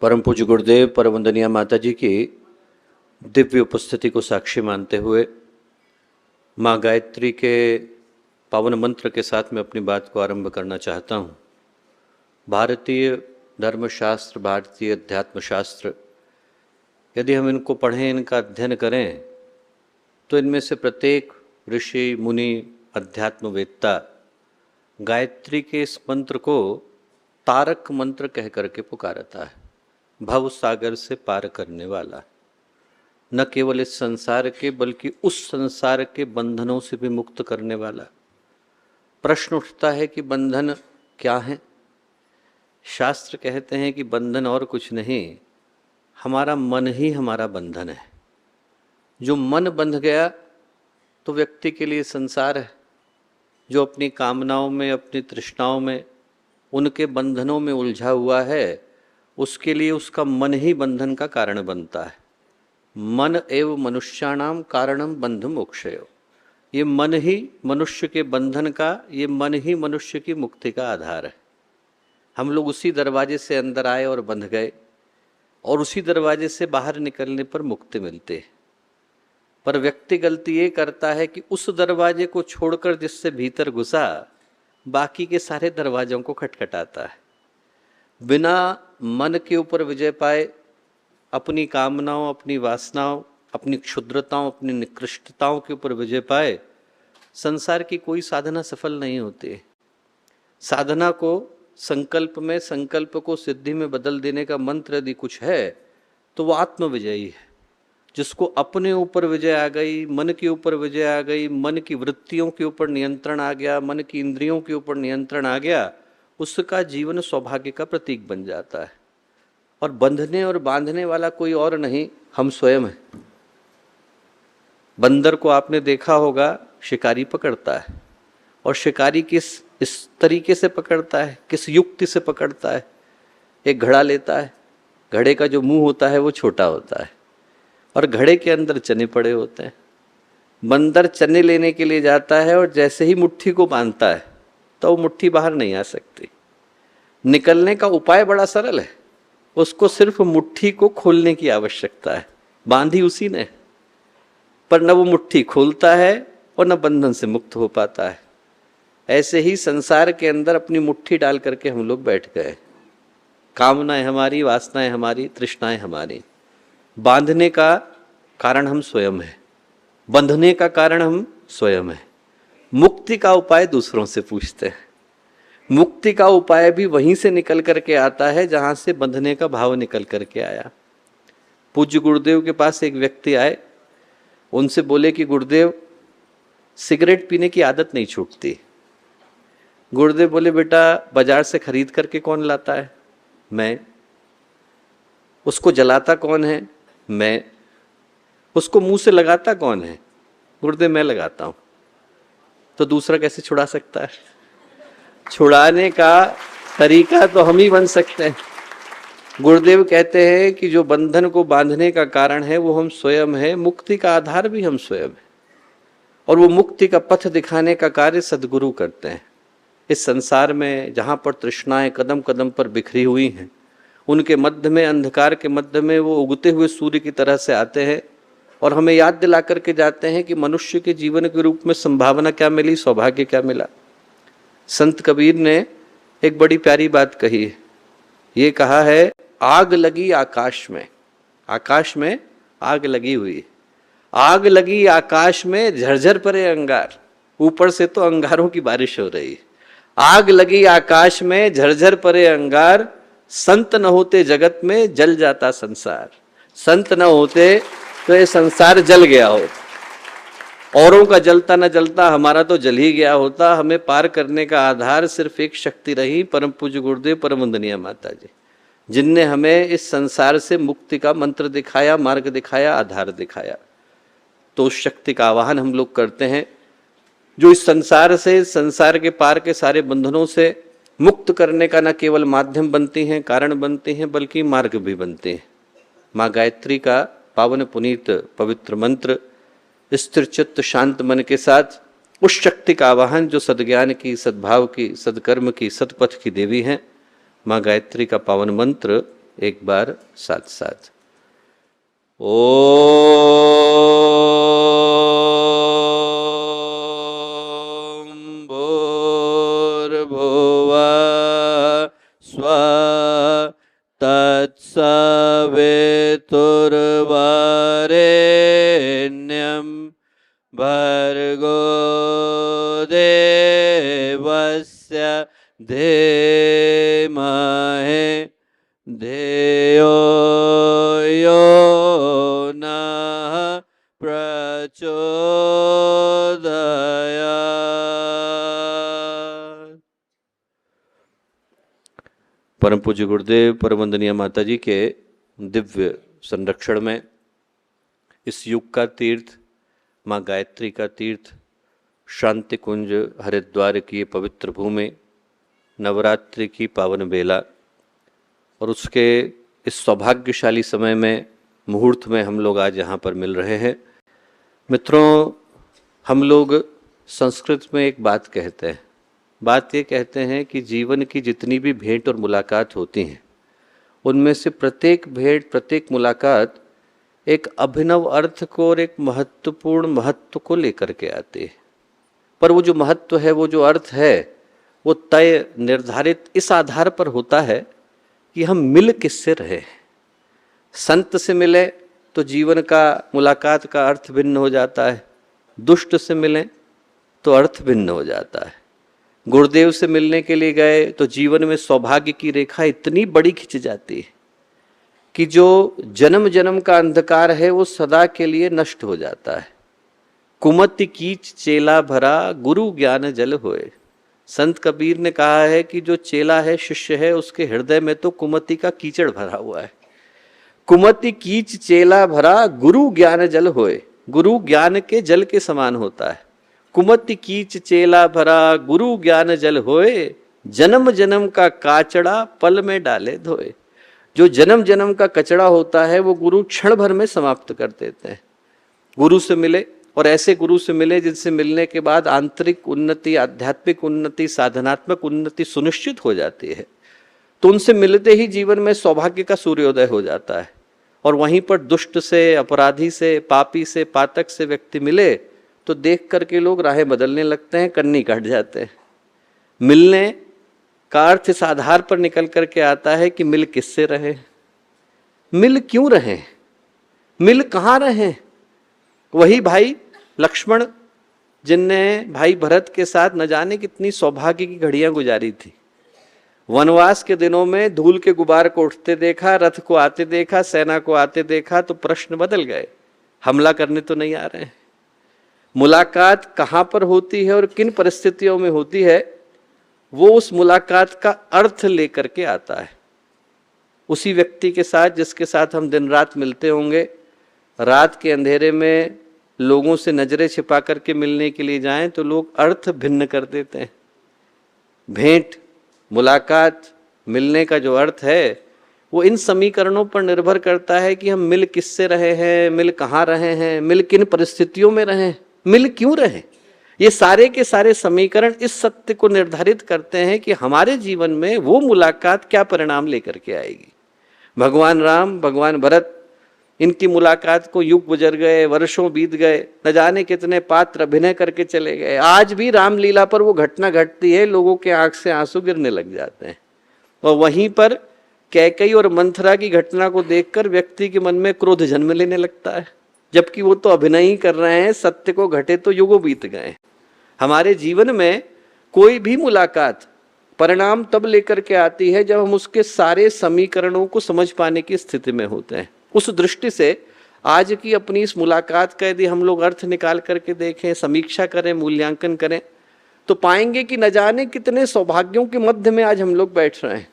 परम पूज्य गुरुदेव परम वंदनीय माता जी की दिव्य उपस्थिति को साक्षी मानते हुए माँ गायत्री के पावन मंत्र के साथ मैं अपनी बात को आरंभ करना चाहता हूँ। भारतीय धर्मशास्त्र, भारतीय अध्यात्म शास्त्र, यदि हम इनको पढ़ें, इनका अध्ययन करें, तो इनमें से प्रत्येक ऋषि मुनि अध्यात्मवेत्ता गायत्री के इस मंत्र को तारक मंत्र कह करके पुकारता है। भव सागर से पार करने वाला, न केवल इस संसार के बल्कि उस संसार के बंधनों से भी मुक्त करने वाला। प्रश्न उठता है कि बंधन क्या है? शास्त्र कहते हैं कि बंधन और कुछ नहीं, हमारा मन ही हमारा बंधन है। जो मन बंध गया तो व्यक्ति के लिए संसार है। जो अपनी कामनाओं में, अपनी तृष्णाओं में, उनके बंधनों में उलझा हुआ है, उसके लिए उसका मन ही बंधन का कारण बनता है। मन एव मनुष्याणाम कारणम बंध मोक्षयो। ये मन ही मनुष्य के बंधन का, ये मन ही मनुष्य की मुक्ति का आधार है। हम लोग उसी दरवाजे से अंदर आए और बंध गए, और उसी दरवाजे से बाहर निकलने पर मुक्ति मिलती है। पर व्यक्ति गलती ये करता है कि उस दरवाजे को छोड़कर जिससे भीतर घुसा, बाकी के सारे दरवाजों को खटखटाता है। बिना मन के ऊपर विजय पाए, अपनी कामनाओं, अपनी वासनाओं, अपनी क्षुद्रताओं, अपनी निकृष्टताओं के ऊपर विजय पाए, संसार की कोई साधना सफल नहीं होती। साधना को संकल्प में, संकल्प को सिद्धि में बदल देने का मंत्र यदि कुछ है तो वो आत्मविजयी है। जिसको अपने ऊपर विजय आ गई, मन के ऊपर विजय आ गई, मन की वृत्तियों के ऊपर नियंत्रण आ गया, मन की इंद्रियों के ऊपर नियंत्रण आ गया, उसका जीवन सौभाग्य का प्रतीक बन जाता है। और बंधने और बांधने वाला कोई और नहीं, हम स्वयं हैं। बंदर को आपने देखा होगा, शिकारी पकड़ता है, और शिकारी किस इस तरीके से पकड़ता है, किस युक्ति से पकड़ता है। एक घड़ा लेता है, घड़े का जो मुंह होता है वो छोटा होता है, और घड़े के अंदर चने पड़े होते हैं। बंदर चने लेने के लिए जाता है, और जैसे ही मुट्ठी को बांधता है तो वो मुट्ठी बाहर नहीं आ सकती। निकलने का उपाय बड़ा सरल है, उसको सिर्फ मुट्ठी को खोलने की आवश्यकता है। बांधी उसी ने, पर न वो मुट्ठी खोलता है और न बंधन से मुक्त हो पाता है। ऐसे ही संसार के अंदर अपनी मुट्ठी डाल करके हम लोग बैठ गए। कामनाएं हमारी, वासनाएं हमारी, तृष्णाएं हमारी। बांधने का कारण हम स्वयं हैं, बंधने का कारण हम स्वयं हैं। मुक्ति का उपाय दूसरों से पूछते हैं। मुक्ति का उपाय भी वहीं से निकल करके आता है जहां से बंधने का भाव निकल करके आया। पूज्य गुरुदेव के पास एक व्यक्ति आए, उनसे बोले कि गुरुदेव, सिगरेट पीने की आदत नहीं छूटती। गुरुदेव बोले, बेटा बाजार से खरीद करके कौन लाता है? मैं। उसको जलाता कौन है? मैं। उसको मुंह से लगाता कौन है? गुरुदेव, मैं लगाता हूं। तो दूसरा कैसे छुड़ा सकता है? छुड़ाने का तरीका तो हम ही बन सकते हैं। गुरुदेव कहते हैं कि जो बंधन को बांधने का कारण है वो हम स्वयं हैं, मुक्ति का आधार भी हम स्वयं हैं, और वो मुक्ति का पथ दिखाने का कार्य सद्गुरु करते हैं। इस संसार में जहाँ पर तृष्णाएं कदम कदम पर बिखरी हुई हैं, उनके मध्य में, अंधकार के मध्य में वो उगते हुए सूर्य की तरह से आते हैं और हमें याद दिला करके जाते हैं कि मनुष्य के जीवन के रूप में संभावना क्या मिली, सौभाग्य क्या मिला। संत कबीर ने एक बड़ी प्यारी बात कही है। ये कहा है, आग लगी आकाश में। आकाश में आग लगी हुई, आग लगी आकाश में, झरझर परे अंगार। ऊपर से तो अंगारों की बारिश हो रही है। आग लगी आकाश में, झरझर परे अंगार, संत न होते जगत में जल जाता संसार। संत न होते तो ये संसार जल गया होता। औरों का जलता न जलता, हमारा तो जल ही गया होता। हमें पार करने का आधार सिर्फ एक शक्ति रही, परम पूज्य गुरुदेव परम वंदनीय माता जी, जिनने हमें इस संसार से मुक्ति का मंत्र दिखाया, मार्ग दिखाया, आधार दिखाया। तो उस शक्ति का आवाहन हम लोग करते हैं, जो इस संसार से, संसार के पार के सारे बंधनों से मुक्त करने का न केवल माध्यम बनती हैं, कारण बनती हैं, बल्कि मार्ग भी बनते हैं। माँ गायत्री का पावन पुनीत पवित्र मंत्र स्थिर चित्त शांत मन के साथ उस शक्ति का आवाहन जो सद्ज्ञान की, सद्भाव की, सदकर्म की, सतपथ की देवी हैं, माँ गायत्री का पावन मंत्र एक बार साथ साथ। ओम भूर्भुवः स्वः तत्सवितुर्वरेण्यं भर्गो देवस्य धीमहि धियो यो नः प्रचोदयात्। परम पूज्य गुरुदेव परम वंदनीय माता जी के दिव्य संरक्षण में इस युग का तीर्थ, माँ गायत्री का तीर्थ, शांति कुंज हरिद्वार की पवित्र भूमि, नवरात्रि की पावन बेला और उसके इस सौभाग्यशाली समय में, मुहूर्त में हम लोग आज यहाँ पर मिल रहे हैं। मित्रों, हम लोग संस्कृत में एक बात कहते हैं, बात ये कहते हैं कि जीवन की जितनी भी भेंट और मुलाकात होती हैं, उनमें से प्रत्येक भेंट, प्रत्येक मुलाकात एक अभिनव अर्थ को और एक महत्वपूर्ण महत्व को लेकर के आती है। पर वो जो महत्व है, वो जो अर्थ है, वो तय निर्धारित इस आधार पर होता है कि हम मिल किससे रहे। संत से मिले तो जीवन का, मुलाकात का अर्थ भिन्न हो जाता है। दुष्ट से मिले तो अर्थ भिन्न हो जाता है। गुरुदेव से मिलने के लिए गए तो जीवन में सौभाग्य की रेखा इतनी बड़ी खिंच जाती है कि जो जन्म जन्म का अंधकार है वो सदा के लिए नष्ट हो जाता है। कुमति कीच चेला भरा, गुरु ज्ञान जल होए। संत कबीर ने कहा है कि जो चेला है, शिष्य है, उसके हृदय में तो कुमति का कीचड़ भरा हुआ है। कुमति कीच चेला भरा, गुरु ज्ञान जल होए। गुरु ज्ञान के जल के समान होता है। कुमति कीच चेला भरा, गुरु ज्ञान जल होए। जन्म जन्म का काचड़ा पल में डाले धोए। जो जन्म जन्म का कचड़ा होता है वो गुरु क्षण भर में समाप्त कर देते हैं। गुरु से मिले और ऐसे गुरु से मिले जिनसे मिलने के बाद आंतरिक उन्नति, आध्यात्मिक उन्नति, साधनात्मक उन्नति सुनिश्चित हो जाती है। तो उनसे मिलते ही जीवन में सौभाग्य का सूर्योदय हो जाता है। और वहीं पर दुष्ट से, अपराधी से, पापी से, पातक से व्यक्ति मिले तो देख करके लोग राहें बदलने लगते हैं, कन्नी काट जाते हैं। मिलने का अर्थ इस आधार पर निकल करके आता है कि मिल किससे रहे, मिल क्यों रहे, मिल कहाँ रहे। वही भाई लक्ष्मण जिनने भाई भरत के साथ न जाने कितनी सौभाग्य की घड़ियां गुजारी थी। वनवास के दिनों में धूल के गुबार को उठते देखा, रथ को आते देखा, सेना को आते देखा तो प्रश्न बदल गए। हमला करने तो नहीं आ रहे हैं। मुलाकात कहाँ पर होती है और किन परिस्थितियों में होती है, वो उस मुलाकात का अर्थ लेकर के आता है। उसी व्यक्ति के साथ जिसके साथ हम दिन रात मिलते होंगे, रात के अंधेरे में लोगों से नजरें छिपा करके मिलने के लिए जाएं तो लोग अर्थ भिन्न कर देते हैं। भेंट, मुलाकात, मिलने का जो अर्थ है वो इन समीकरणों पर निर्भर करता है कि हम मिल किससे रहे हैं, मिल कहाँ रहे हैं, मिल किन परिस्थितियों में रहे, मिल क्यों रहे। ये सारे के सारे समीकरण इस सत्य को निर्धारित करते हैं कि हमारे जीवन में वो मुलाकात क्या परिणाम लेकर के आएगी। भगवान राम, भगवान भरत, इनकी मुलाकात को युग गुजर गए, वर्षों बीत गए, न जाने कितने पात्र अभिनय करके चले गए। आज भी रामलीला पर वो घटना घटती है, लोगों के आंख से आंसू गिरने लग जाते हैं। और वहीं पर कैकेयी और मंथरा की घटना को देखकर व्यक्ति के मन में क्रोध जन्म लेने लगता है, जबकि वो तो अभिनय ही कर रहे हैं। सत्य को घटे तो युगों बीत गए। हमारे जीवन में कोई भी मुलाकात परिणाम तब लेकर के आती है जब हम उसके सारे समीकरणों को समझ पाने की स्थिति में होते हैं। उस दृष्टि से आज की अपनी इस मुलाकात का यदि हम लोग अर्थ निकाल करके देखें, समीक्षा करें, मूल्यांकन करें, तो पाएंगे कि न जाने कितने सौभाग्यों के मध्य में आज हम लोग बैठ रहे हैं।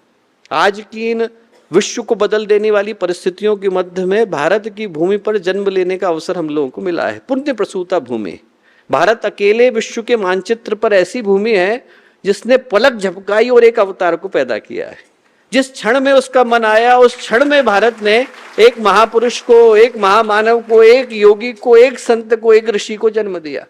आज की इन विश्व को बदल देने वाली परिस्थितियों के मध्य में भारत की भूमि पर जन्म लेने का अवसर हम लोगों को मिला है। पुण्य प्रसूता भूमि। भारत अकेले विश्व के मानचित्र पर ऐसी भूमि है जिसने पलक झपकाई और एक अवतार को पैदा किया है। जिस क्षण में उसका मन आया, उस क्षण में भारत ने एक महापुरुष को, एक महामानव को, एक योगी को, एक संत को, एक ऋषि को जन्म दिया।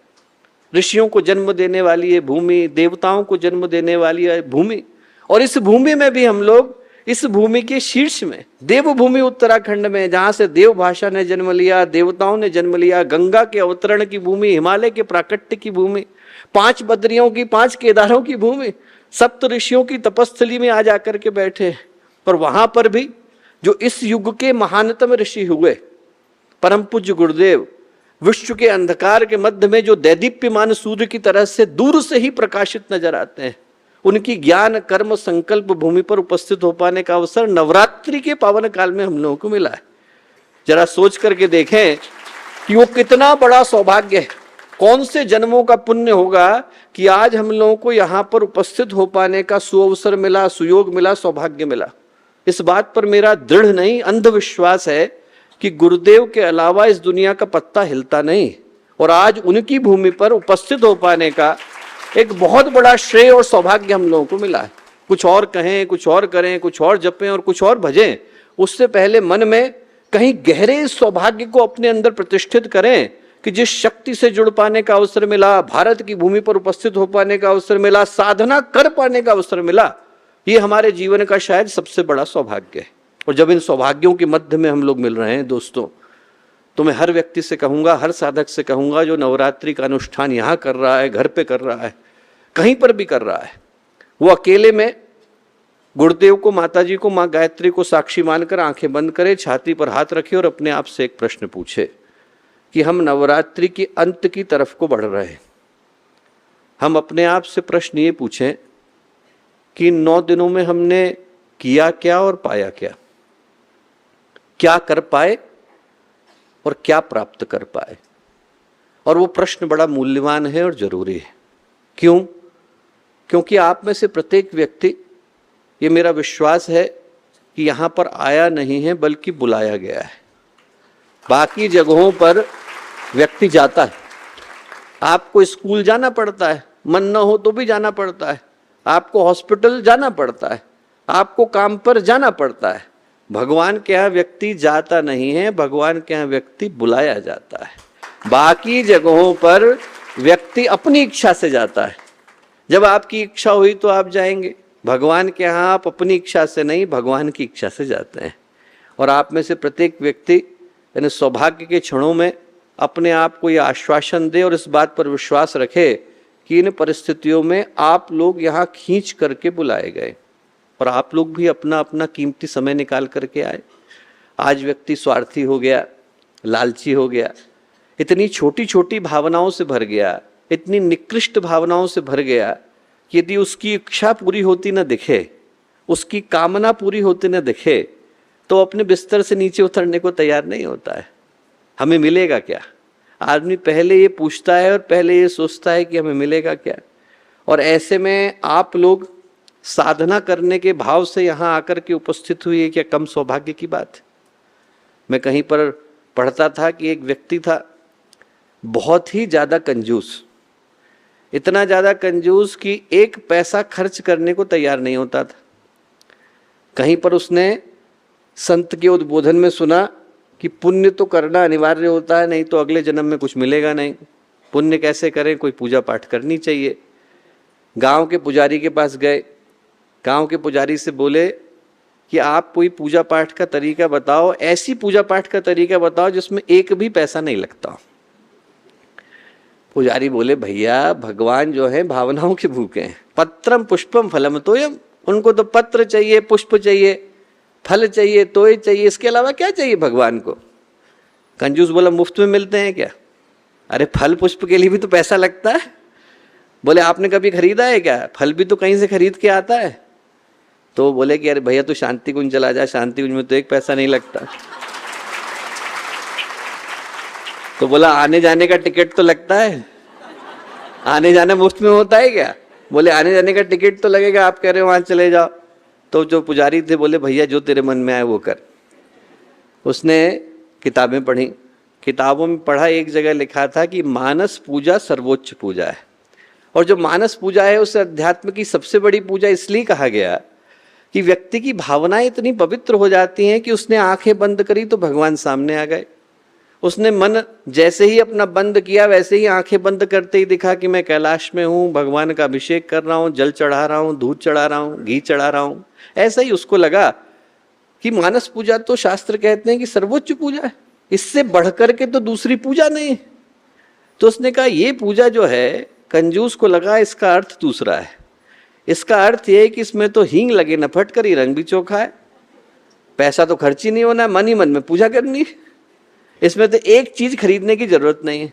ऋषियों को जन्म देने वाली ये भूमि, देवताओं को जन्म देने वाली है भूमि। और इस भूमि में भी हम लोग इस भूमि के शीर्ष में, देवभूमि उत्तराखंड में, जहां से देव भाषा ने जन्म लिया, देवताओं ने जन्म लिया, गंगा के अवतरण की भूमि, हिमालय के प्राकट्य की भूमि, 5 बद्रियों की, 5 केदारों की भूमि, सप्त ऋषियों की तपस्थली में आ जाकर के बैठे। पर वहां पर भी जो इस युग के महानतम ऋषि हुए, परम पूज्य गुरुदेव, विश्व के अंधकार के मध्य में जो दैदीप्यमान सूर्य की तरह से दूर से ही प्रकाशित नजर आते हैं, उनकी ज्ञान कर्म संकल्प भूमि पर उपस्थित हो पाने का अवसर नवरात्रि के पावन काल में हम लोगों को मिला है। जरा सोच करके देखें कि वो कितना बड़ा सौभाग्य है, कौन से जन्मों का पुण्य होगा कि आज हम लोगों को यहाँ पर उपस्थित हो पाने का सुअवसर मिला, सुयोग मिला, सौभाग्य मिला। इस बात पर मेरा दृढ़ नहीं अंधविश्वास है कि गुरुदेव के अलावा इस दुनिया का पत्ता हिलता नहीं, और आज उनकी भूमि पर उपस्थित हो पाने का एक बहुत बड़ा श्रेय और सौभाग्य हम लोगों को मिला है। कुछ और कहें, कुछ और करें, कुछ और जपें और कुछ और भजें, उससे पहले मन में कहीं गहरे इस सौभाग्य को अपने अंदर प्रतिष्ठित करें कि जिस शक्ति से जुड़ पाने का अवसर मिला, भारत की भूमि पर उपस्थित हो पाने का अवसर मिला, साधना कर पाने का अवसर मिला, ये हमारे जीवन का शायद सबसे बड़ा सौभाग्य है। और जब इन सौभाग्यों के मध्य में हम लोग मिल रहे हैं दोस्तों, तो मैं हर व्यक्ति से कहूंगा, हर साधक से कहूंगा, जो नवरात्रि का अनुष्ठान यहाँ कर रहा है, घर पे कर रहा है, कहीं पर भी कर रहा है, वो अकेले में गुरुदेव को, माता जी को, माँ गायत्री को साक्षी मानकर आंखें बंद करे, छाती पर हाथ रखे और अपने आप से एक प्रश्न पूछे कि हम नवरात्रि के अंत की तरफ को बढ़ रहे हैं। हम अपने आप से प्रश्न ये पूछें कि 9 दिनों में हमने किया क्या और पाया क्या, क्या कर पाए और क्या प्राप्त कर पाए। और वो प्रश्न बड़ा मूल्यवान है और जरूरी है। क्यों? क्योंकि आप में से प्रत्येक व्यक्ति, ये मेरा विश्वास है कि यहाँ पर आया नहीं है बल्कि बुलाया गया है। बाकी जगहों पर व्यक्ति जाता है, आपको स्कूल जाना पड़ता है, मन न हो तो भी जाना पड़ता है, आपको हॉस्पिटल जाना पड़ता है, आपको काम पर जाना पड़ता है। भगवान के यहाँ व्यक्ति जाता नहीं है, भगवान के यहाँ व्यक्ति बुलाया जाता है। बाकी जगहों पर व्यक्ति अपनी इच्छा से जाता है। जब आपकी इच्छा हुई तो आप जाएंगे, भगवान के यहाँ आप अपनी इच्छा से नहीं, भगवान की इच्छा से जाते हैं। और आप में से प्रत्येक व्यक्ति यानी सौभाग्य के क्षणों में अपने आप को यह आश्वासन दे और इस बात पर विश्वास रखे कि इन परिस्थितियों में आप लोग यहाँ खींच करके बुलाए गए और आप लोग भी अपना अपना कीमती समय निकाल करके आए। आज व्यक्ति स्वार्थी हो गया, लालची हो गया, इतनी छोटी छोटी भावनाओं से भर गया, इतनी निकृष्ट भावनाओं से भर गया कि यदि उसकी इच्छा पूरी होती न दिखे, उसकी कामना पूरी होती न दिखे, तो अपने बिस्तर से नीचे उतरने को तैयार नहीं होता है। हमें मिलेगा क्या? आदमी पहले ये पूछता है और पहले ये सोचता है कि हमें मिलेगा क्या। और ऐसे में आप लोग साधना करने के भाव से यहाँ आकर के उपस्थित हुई है, क्या कम सौभाग्य की बात? मैं कहीं पर पढ़ता था कि एक व्यक्ति था बहुत ही ज़्यादा कंजूस, इतना ज़्यादा कंजूस कि 1 पैसा खर्च करने को तैयार नहीं होता था। कहीं पर उसने संत के उद्बोधन में सुना कि पुण्य तो करना अनिवार्य होता है, नहीं तो अगले जन्म में कुछ मिलेगा नहीं। पुण्य कैसे करें? कोई पूजा पाठ करनी चाहिए। गांव के पुजारी के पास गए, गांव के पुजारी से बोले कि आप कोई पूजा पाठ का तरीका बताओ, ऐसी पूजा पाठ का तरीका बताओ जिसमें 1 भी पैसा नहीं लगता। पुजारी बोले, भैया भगवान जो है भावनाओं के भूखे हैं, पत्रम पुष्पम फलम तोयम, उनको तो पत्र चाहिए, पुष्प चाहिए, फल चाहिए, तोय चाहिए, इसके अलावा क्या चाहिए भगवान को? कंजूस बोला, मुफ्त में मिलते हैं क्या? अरे फल पुष्प के लिए भी तो पैसा लगता है। बोले, आपने कभी खरीदा है क्या? फल भी तो कहीं से खरीद के आता है। तो बोले कि अरे भैया तू शांति कुंज चला जा, शांति कुंज में तो 1 पैसा नहीं लगता। तो बोला, आने जाने का टिकट तो लगता है, आने जाना मुफ्त में होता है क्या? बोले, आने जाने का टिकट तो लगेगा, आप कह रहे हो वहां चले जाओ। तो जो पुजारी थे बोले, भैया जो तेरे मन में आए वो कर। उसने किताबें पढ़ी, किताबों में पढ़ा, एक जगह लिखा था कि मानस पूजा सर्वोच्च पूजा है। और जो मानस पूजा है उसे अध्यात्म की सबसे बड़ी पूजा इसलिए कहा गया कि व्यक्ति की भावनाएं इतनी पवित्र हो जाती हैं कि उसने आंखें बंद करी तो भगवान सामने आ गए, उसने मन जैसे ही अपना बंद किया वैसे ही आंखें बंद करते ही दिखा कि मैं कैलाश में हूँ, भगवान का अभिषेक कर रहा हूँ, जल चढ़ा रहा हूँ, दूध चढ़ा रहा हूँ, घी चढ़ा रहा हूँ। ऐसा ही उसको लगा कि मानस पूजा तो शास्त्र कहते हैं कि सर्वोच्च पूजा है, इससे बढ़कर के तो दूसरी पूजा नहीं। तो उसने कहा ये पूजा जो है, कंजूस को लगा इसका अर्थ दूसरा है। इसका अर्थ ये है कि इसमें तो हींग लगे न फटकर, रंग भी चोखा है, पैसा तो खर्च ही नहीं होना, मन ही मन में पूजा करनी है, इसमें तो एक चीज खरीदने की जरूरत नहीं है।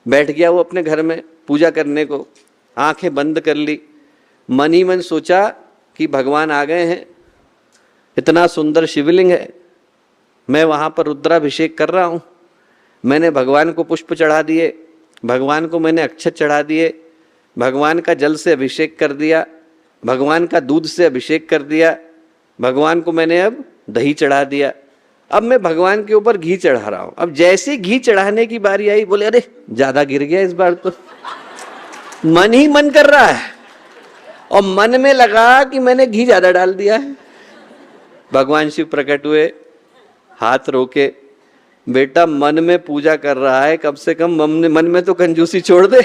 बैठ गया वो अपने घर में पूजा करने को, आंखें बंद कर ली, मन ही मन सोचा कि भगवान आ गए हैं, इतना सुंदर शिवलिंग है, मैं वहां पर रुद्राभिषेक कर रहा हूं, मैंने भगवान को पुष्प चढ़ा दिए, भगवान को मैंने अक्षत चढ़ा दिए, भगवान का जल से अभिषेक कर दिया, भगवान का दूध से अभिषेक कर दिया, भगवान को मैंने अब दही चढ़ा दिया, अब मैं भगवान के ऊपर घी चढ़ा रहा हूं। अब जैसे घी चढ़ाने की बारी आई, बोले अरे ज्यादा गिर गया इस बार तो, मन ही मन कर रहा है और मन में लगा कि मैंने घी ज्यादा डाल दिया है। भगवान शिव प्रकट हुए, हाथ रोके, बेटा मन में पूजा कर रहा है, कम से कम मन में तो कंजूसी छोड़ दे।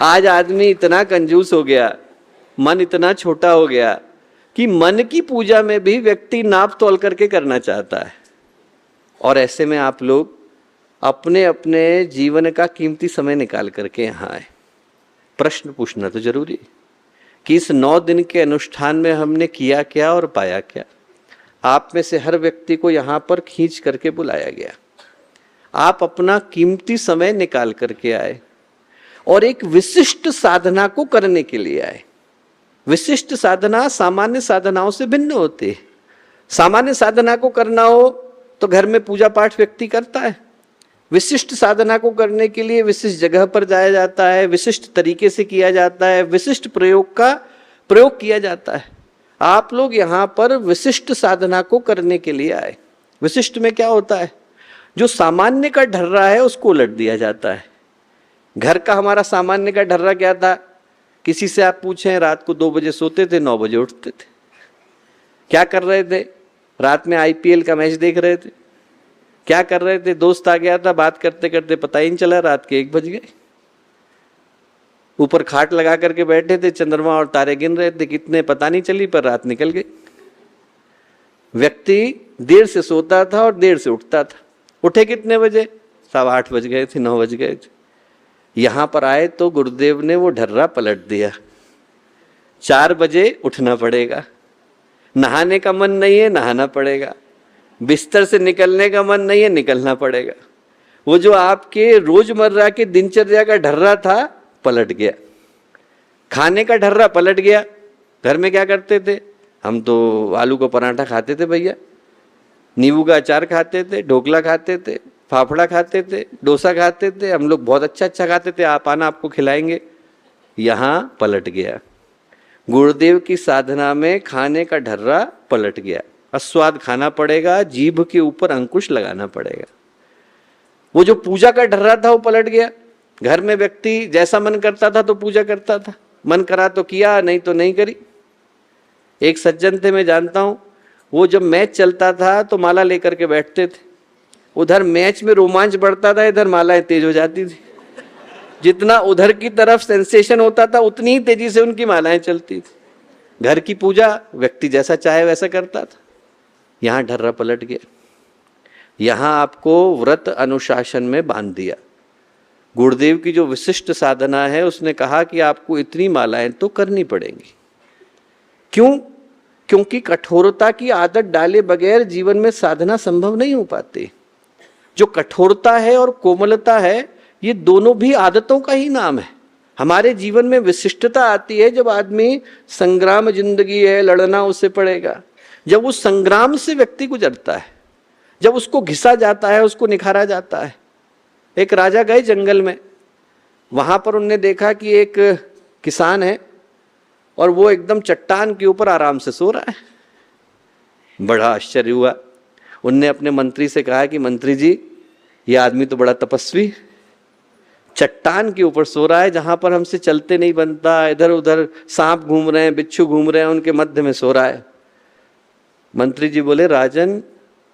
आज आदमी इतना कंजूस हो गया, मन इतना छोटा हो गया कि मन की पूजा में भी व्यक्ति नाप तोल करके करना चाहता है। और ऐसे में आप लोग अपने अपने जीवन का कीमती समय निकाल करके यहाँ आए। प्रश्न पूछना तो जरूरी है कि इस 9 दिन के अनुष्ठान में हमने किया क्या और पाया क्या। आप में से हर व्यक्ति को यहाँ पर खींच करके बुलाया गया, आप अपना कीमती समय निकाल करके आए और एक विशिष्ट साधना को करने के लिए आए। विशिष्ट साधना सामान्य साधनाओं से भिन्न होती है। सामान्य साधना को करना हो तो घर में पूजा पाठ व्यक्ति करता है, विशिष्ट साधना को करने के लिए विशिष्ट जगह पर जाया जाता है, विशिष्ट तरीके से किया जाता है, विशिष्ट प्रयोग किया जाता है। आप लोग यहाँ पर विशिष्ट साधना को करने के लिए आए। विशिष्ट में क्या होता है, जो सामान्य का ढर्रा है उसको उलट दिया जाता है। घर का हमारा सामान्य का ढर्रा क्या था, किसी से आप पूछें रात को 2 बजे सोते थे, 9 बजे उठते थे, क्या कर रहे थे, रात में IPL का मैच देख रहे थे, क्या कर रहे थे, दोस्त आ गया था, बात करते करते पता ही नहीं चला रात के 1 बज गए, ऊपर खाट लगा करके बैठे थे, चंद्रमा और तारे गिन रहे थे, कितने पता नहीं चली पर रात निकल गई। व्यक्ति देर से सोता था और देर से उठता था, उठे कितने बजे, 8:15 बज गए थे, 9 बज गए थे। यहां पर आए तो गुरुदेव ने वो ढर्रा पलट दिया, 4 बजे उठना पड़ेगा, नहाने का मन नहीं है नहाना पड़ेगा, बिस्तर से निकलने का मन नहीं है निकलना पड़ेगा। वो जो आपके रोजमर्रा के दिनचर्या का ढर्रा था पलट गया, खाने का ढर्रा पलट गया। घर में क्या करते थे, हम तो आलू का पराठा खाते थे भैया, नींबू का अचार खाते थे, ढोकला खाते थे, फाफड़ा खाते थे, डोसा खाते थे, हम लोग बहुत अच्छा अच्छा खाते थे, आप आना आपको खिलाएंगे। यहाँ पलट गया, गुरुदेव की साधना में खाने का ढर्रा पलट गया, अस्वाद खाना पड़ेगा, जीभ के ऊपर अंकुश लगाना पड़ेगा। वो जो पूजा का ढर्रा था वो पलट गया। घर में व्यक्ति जैसा मन करता था तो पूजा करता था, मन करा तो किया, नहीं तो नहीं करी। एक सज्जन थे, मैं जानता हूं, वो जब मैच चलता था तो माला लेकर के बैठते थे, उधर मैच में रोमांच बढ़ता था, इधर मालाएं तेज हो जाती थी। जितना उधर की तरफ सेंसेशन होता था उतनी ही तेजी से उनकी मालाएं चलती थी। घर की पूजा व्यक्ति जैसा चाहे वैसा करता था, यहाँ ढर्रा पलट गया। यहाँ आपको व्रत अनुशासन में बांध दिया। गुरुदेव की जो विशिष्ट साधना है उसने कहा कि आपको इतनी मालाएं तो करनी पड़ेंगी। क्यों? क्योंकि कठोरता की आदत डाले बगैर जीवन में साधना संभव नहीं हो पाती। जो कठोरता है और कोमलता है, ये दोनों भी आदतों का ही नाम है। हमारे जीवन में विशिष्टता आती है जब आदमी, संग्राम जिंदगी है, लड़ना उसे पड़ेगा, जब उस संग्राम से व्यक्ति गुजरता है, जब उसको घिसा जाता है, उसको निखारा जाता है। एक राजा गए जंगल में, वहां पर उनने देखा कि एक किसान है और वो एकदम चट्टान के ऊपर आराम से सो रहा है। बड़ा आश्चर्य हुआ। उनने अपने मंत्री से कहा कि मंत्री जी, ये आदमी तो बड़ा तपस्वी, चट्टान के ऊपर सो रहा है, जहां पर हमसे चलते नहीं बनता, इधर उधर सांप घूम रहे हैं, बिच्छू घूम रहे हैं, उनके मध्य में सो रहा है। मंत्री जी बोले, राजन,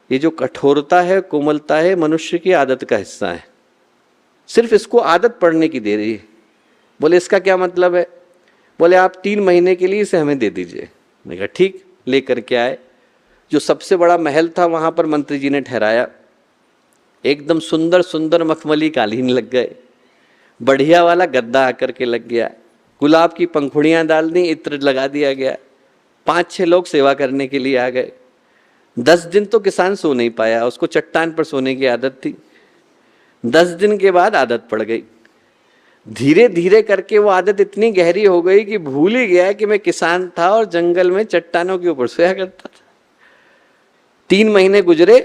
ये जो कठोरता है, कोमलता है, मनुष्य की आदत का हिस्सा है। सिर्फ इसको आदत पड़ने की दे रही है। बोले इसका क्या मतलब है? बोले आप 3 महीने के लिए इसे हमें दे दीजिए। मैंने कहा ठीक, लेकर के आए। जो सबसे बड़ा महल था वहाँ पर मंत्री जी ने ठहराया। एकदम सुंदर सुंदर मखमली कालीन लग गए, बढ़िया वाला गद्दा आकर के लग गया, गुलाब की पंखुड़ियाँ डाल दी, इत्र लगा दिया गया। 5-6 लोग सेवा करने के लिए आ गए। 10 दिन तो किसान सो नहीं पाया, उसको चट्टान पर सोने की आदत थी। 10 दिन के बाद आदत पड़ गई। धीरे धीरे करके वो आदत इतनी गहरी हो गई कि भूल ही गया कि मैं किसान था और जंगल में चट्टानों के ऊपर सोया करता था। 3 महीने गुजरे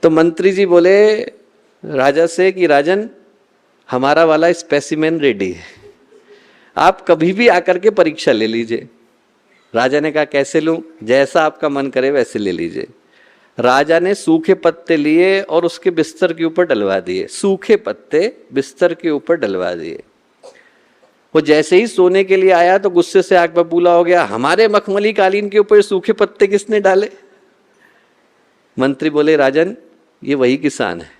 तो मंत्री जी बोले राजा से कि राजन, हमारा वाला स्पेसिमेन रेडी है, आप कभी भी आकर के परीक्षा ले लीजिए। राजा ने कहा कैसे लूं? जैसा आपका मन करे वैसे ले लीजिए। राजा ने सूखे पत्ते लिए और उसके बिस्तर के ऊपर डलवा दिए। सूखे पत्ते बिस्तर के ऊपर डलवा दिए। वो जैसे ही सोने के लिए आया तो गुस्से से आग बबूला हो गया, हमारे मखमली कालीन के ऊपर सूखे पत्ते किसने डाले? मंत्री बोले राजन, ये वही किसान है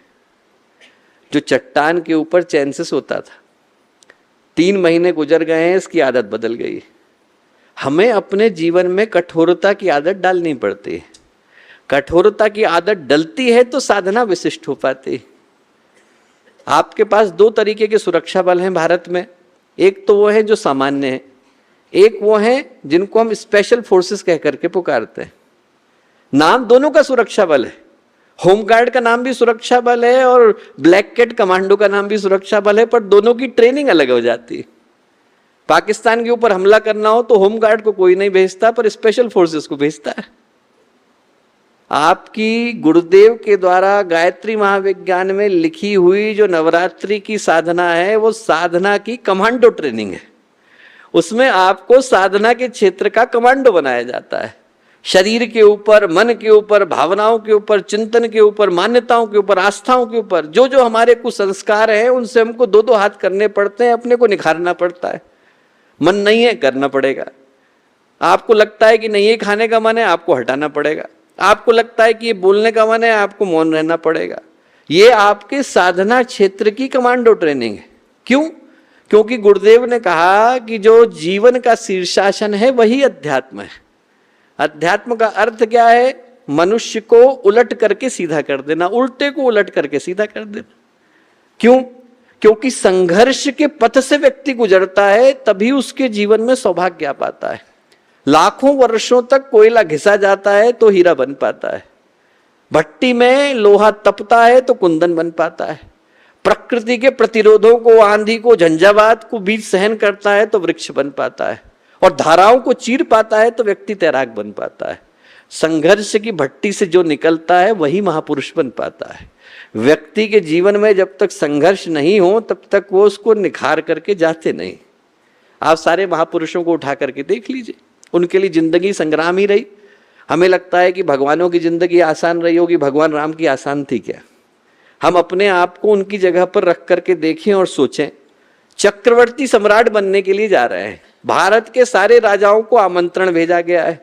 जो चट्टान के ऊपर चैन से सोता था। 3 महीने गुजर गए हैं, इसकी आदत बदल गई। हमें अपने जीवन में कठोरता की आदत डालनी पड़ती है। कठोरता की आदत डलती है तो साधना विशिष्ट हो पाती। आपके पास 2 तरीके के सुरक्षा बल हैं भारत में। एक तो वो है जो सामान्य है, एक वो है जिनको हम स्पेशल फोर्सेस कह करके पुकारते हैं। नाम दोनों का सुरक्षा बल है। होमगार्ड का नाम भी सुरक्षा बल है और ब्लैक कैट कमांडो का नाम भी सुरक्षा बल है, पर दोनों की ट्रेनिंग अलग हो जाती है। पाकिस्तान के ऊपर हमला करना हो तो होमगार्ड को कोई नहीं भेजता, पर स्पेशल फोर्सेस को भेजता है। आपकी गुरुदेव के द्वारा गायत्री महाविज्ञान में लिखी हुई जो नवरात्रि की साधना है, वो साधना की कमांडो ट्रेनिंग है। उसमें आपको साधना के क्षेत्र का कमांडो बनाया जाता है। शरीर के ऊपर, मन के ऊपर, भावनाओं के ऊपर, चिंतन के ऊपर, मान्यताओं के ऊपर, आस्थाओं के ऊपर, जो जो हमारे कुछ संस्कार हैं उनसे हमको 2-2 हाथ करने पड़ते हैं। अपने को निखारना पड़ता है। मन नहीं है, करना पड़ेगा। आपको लगता है कि नहीं ये खाने का मन है, आपको हटाना पड़ेगा। आपको लगता है कि ये बोलने का मन है, आपको मौन रहना पड़ेगा। ये आपके साधना क्षेत्र की कमांडो ट्रेनिंग है। क्यों? क्योंकि गुरुदेव ने कहा कि जो जीवन का शीर्षासन है वही अध्यात्म है। अध्यात्म का अर्थ क्या है? मनुष्य को उलट करके सीधा कर देना, उल्टे को उलट करके सीधा कर देना। क्यों? क्योंकि संघर्ष के पथ से व्यक्ति गुजरता है, तभी उसके जीवन में सौभाग्य आ पाता है। लाखों वर्षों तक कोयला घिसा जाता है तो हीरा बन पाता है। भट्टी में लोहा तपता है तो कुंदन बन पाता है। प्रकृति के प्रतिरोधों को, आंधी को, झंझावात को बीच सहन करता है तो वृक्ष बन पाता है। और धाराओं को चीर पाता है तो व्यक्ति तैराक बन पाता है। संघर्ष की भट्टी से जो निकलता है वही महापुरुष बन पाता है। व्यक्ति के जीवन में जब तक संघर्ष नहीं हो तब तक वो उसको निखार करके जाते नहीं। आप सारे महापुरुषों को उठा करके देख लीजिए, उनके लिए जिंदगी संग्राम ही रही। हमें लगता है कि भगवानों की जिंदगी आसान रही होगी, भगवान राम की आसान थी क्या? हम अपने आप को उनकी जगह पर रख करके देखें और सोचें। चक्रवर्ती सम्राट बनने के लिए जा रहे हैं, भारत के सारे राजाओं को आमंत्रण भेजा गया है,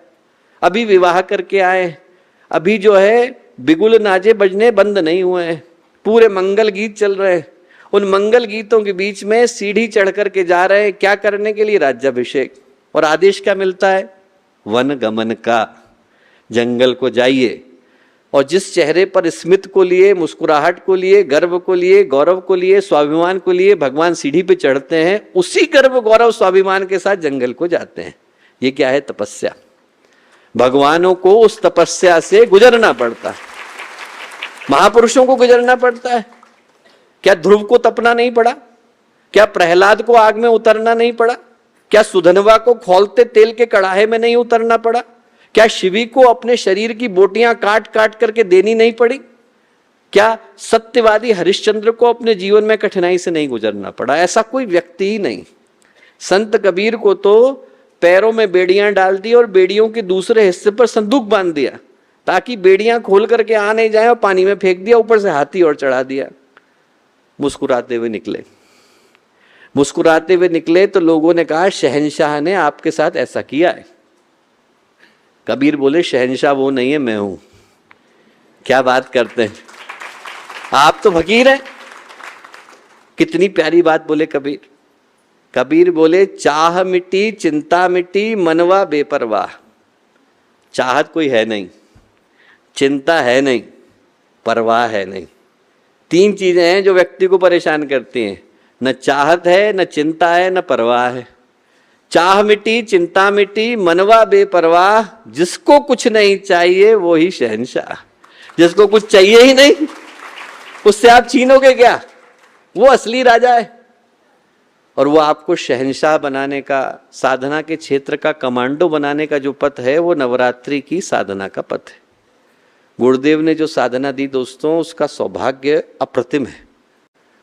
अभी विवाह करके आए, अभी जो है बिगुल नाजे बजने बंद नहीं हुए हैं, पूरे मंगल गीत चल रहे हैं। उन मंगल गीतों के बीच में सीढ़ी चढ़ करके जा रहे हैं, क्या करने के लिए? राज्याभिषेक। और आदेश क्या मिलता है? वन गमन का, जंगल को जाइए। और जिस चेहरे पर स्मित को लिए, मुस्कुराहट को लिए, गर्व को लिए, गौरव को लिए, स्वाभिमान को लिए भगवान सीढ़ी पे चढ़ते हैं, उसी गर्व, गौरव, स्वाभिमान के साथ जंगल को जाते हैं। ये क्या है? तपस्या। भगवानों को उस तपस्या से गुजरना पड़ता है, महापुरुषों को गुजरना पड़ता है। क्या ध्रुव को तपना नहीं पड़ा? क्या प्रहलाद को आग में उतरना नहीं पड़ा? क्या सुधनवा को खौलते तेल के कड़ाहे में नहीं उतरना पड़ा? क्या शिवी को अपने शरीर की बोटियां काट काट करके देनी नहीं पड़ी? क्या सत्यवादी हरिश्चंद्र को अपने जीवन में कठिनाई से नहीं गुजरना पड़ा? ऐसा कोई व्यक्ति ही नहीं। संत कबीर को तो पैरों में बेड़ियां डाल दी और बेड़ियों के दूसरे हिस्से पर संदूक बांध दिया ताकि बेड़ियां खोल करके आ नहीं जाए, और पानी में फेंक दिया, ऊपर से हाथी और चढ़ा दिया। मुस्कुराते हुए निकले। मुस्कुराते हुए निकले तो लोगों ने कहा शहंशाह ने आपके साथ ऐसा किया है। कबीर बोले शहंशाह वो नहीं है, मैं हूं। क्या बात करते हैं, आप तो फकीर हैं। कितनी प्यारी बात बोले कबीर। कबीर बोले चाह मिटी चिंता मिटी मनवा बेपरवाह। चाहत कोई है नहीं, चिंता है नहीं, परवाह है नहीं। तीन चीजें हैं जो व्यक्ति को परेशान करती हैं, न चाहत है, न चिंता है, न परवाह है। चाह मिटी चिंता मिटी मनवा बेपरवाह, जिसको कुछ नहीं चाहिए वो ही शहंशाह। जिसको कुछ चाहिए ही नहीं उससे आप छीनोगे क्या, वो असली राजा है। और वो आपको शहंशाह बनाने का, साधना के क्षेत्र का कमांडो बनाने का जो पथ है वो नवरात्रि की साधना का पथ है। गुरुदेव ने जो साधना दी दोस्तों, उसका सौभाग्य अप्रतिम है।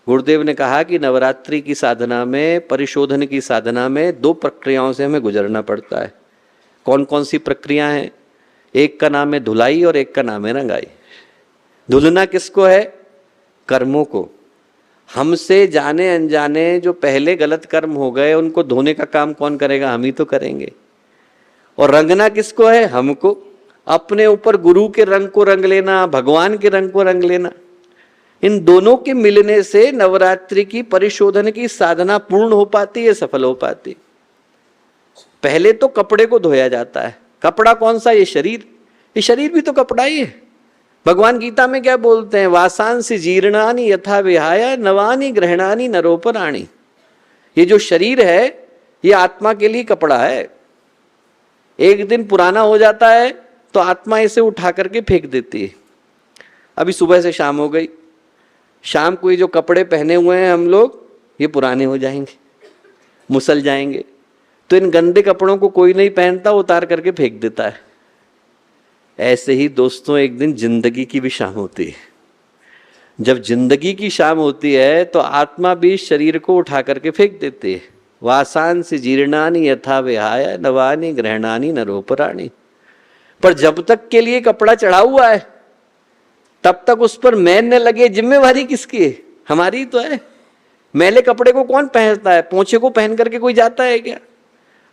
गुरुदेव ने कहा कि नवरात्रि की साधना में, परिशोधन की साधना में 2 प्रक्रियाओं से हमें गुजरना पड़ता है। कौन कौन सी प्रक्रिया हैं? एक का नाम है धुलाई और एक का नाम है रंगाई। धुलना किसको है? कर्मों को। हमसे जाने अनजाने जो पहले गलत कर्म हो गए उनको धोने का काम कौन करेगा? हम ही तो करेंगे। और रंगना किसको है? हमको। अपने ऊपर गुरु के रंग को रंग लेना, भगवान के रंग को रंग लेना। इन दोनों के मिलने से नवरात्रि की परिशोधन की साधना पूर्ण हो पाती है, सफल हो पाती। पहले तो कपड़े को धोया जाता है। कपड़ा कौन सा? ये शरीर। ये शरीर भी तो कपड़ा ही है। भगवान गीता में क्या बोलते हैं? वासांसि जीर्णानि यथा विहाय नवानि ग्रहणानि नरोपराणि। ये जो शरीर है ये आत्मा के लिए कपड़ा है। एक दिन पुराना हो जाता है तो आत्मा इसे उठा करके फेंक देती है। अभी सुबह से शाम हो गई, शाम को ये जो कपड़े पहने हुए हैं हम लोग, ये पुराने हो जाएंगे, मुसल जाएंगे। तो इन गंदे कपड़ों को कोई नहीं पहनता, उतार करके फेंक देता है। ऐसे ही दोस्तों एक दिन जिंदगी की भी शाम होती है। जब जिंदगी की शाम होती है तो आत्मा भी शरीर को उठा करके फेंक देती है। वासांसि जीर्णानि यथा विहाय नवानि ग्रहणानि नरोपराणि। पर जब तक के लिए कपड़ा चढ़ा हुआ है तब तक उस पर मैल न लगे, जिम्मेवारी किसकी है? हमारी तो है। मैले कपड़े को कौन पहनता है? पोंछे को पहन करके कोई जाता है क्या?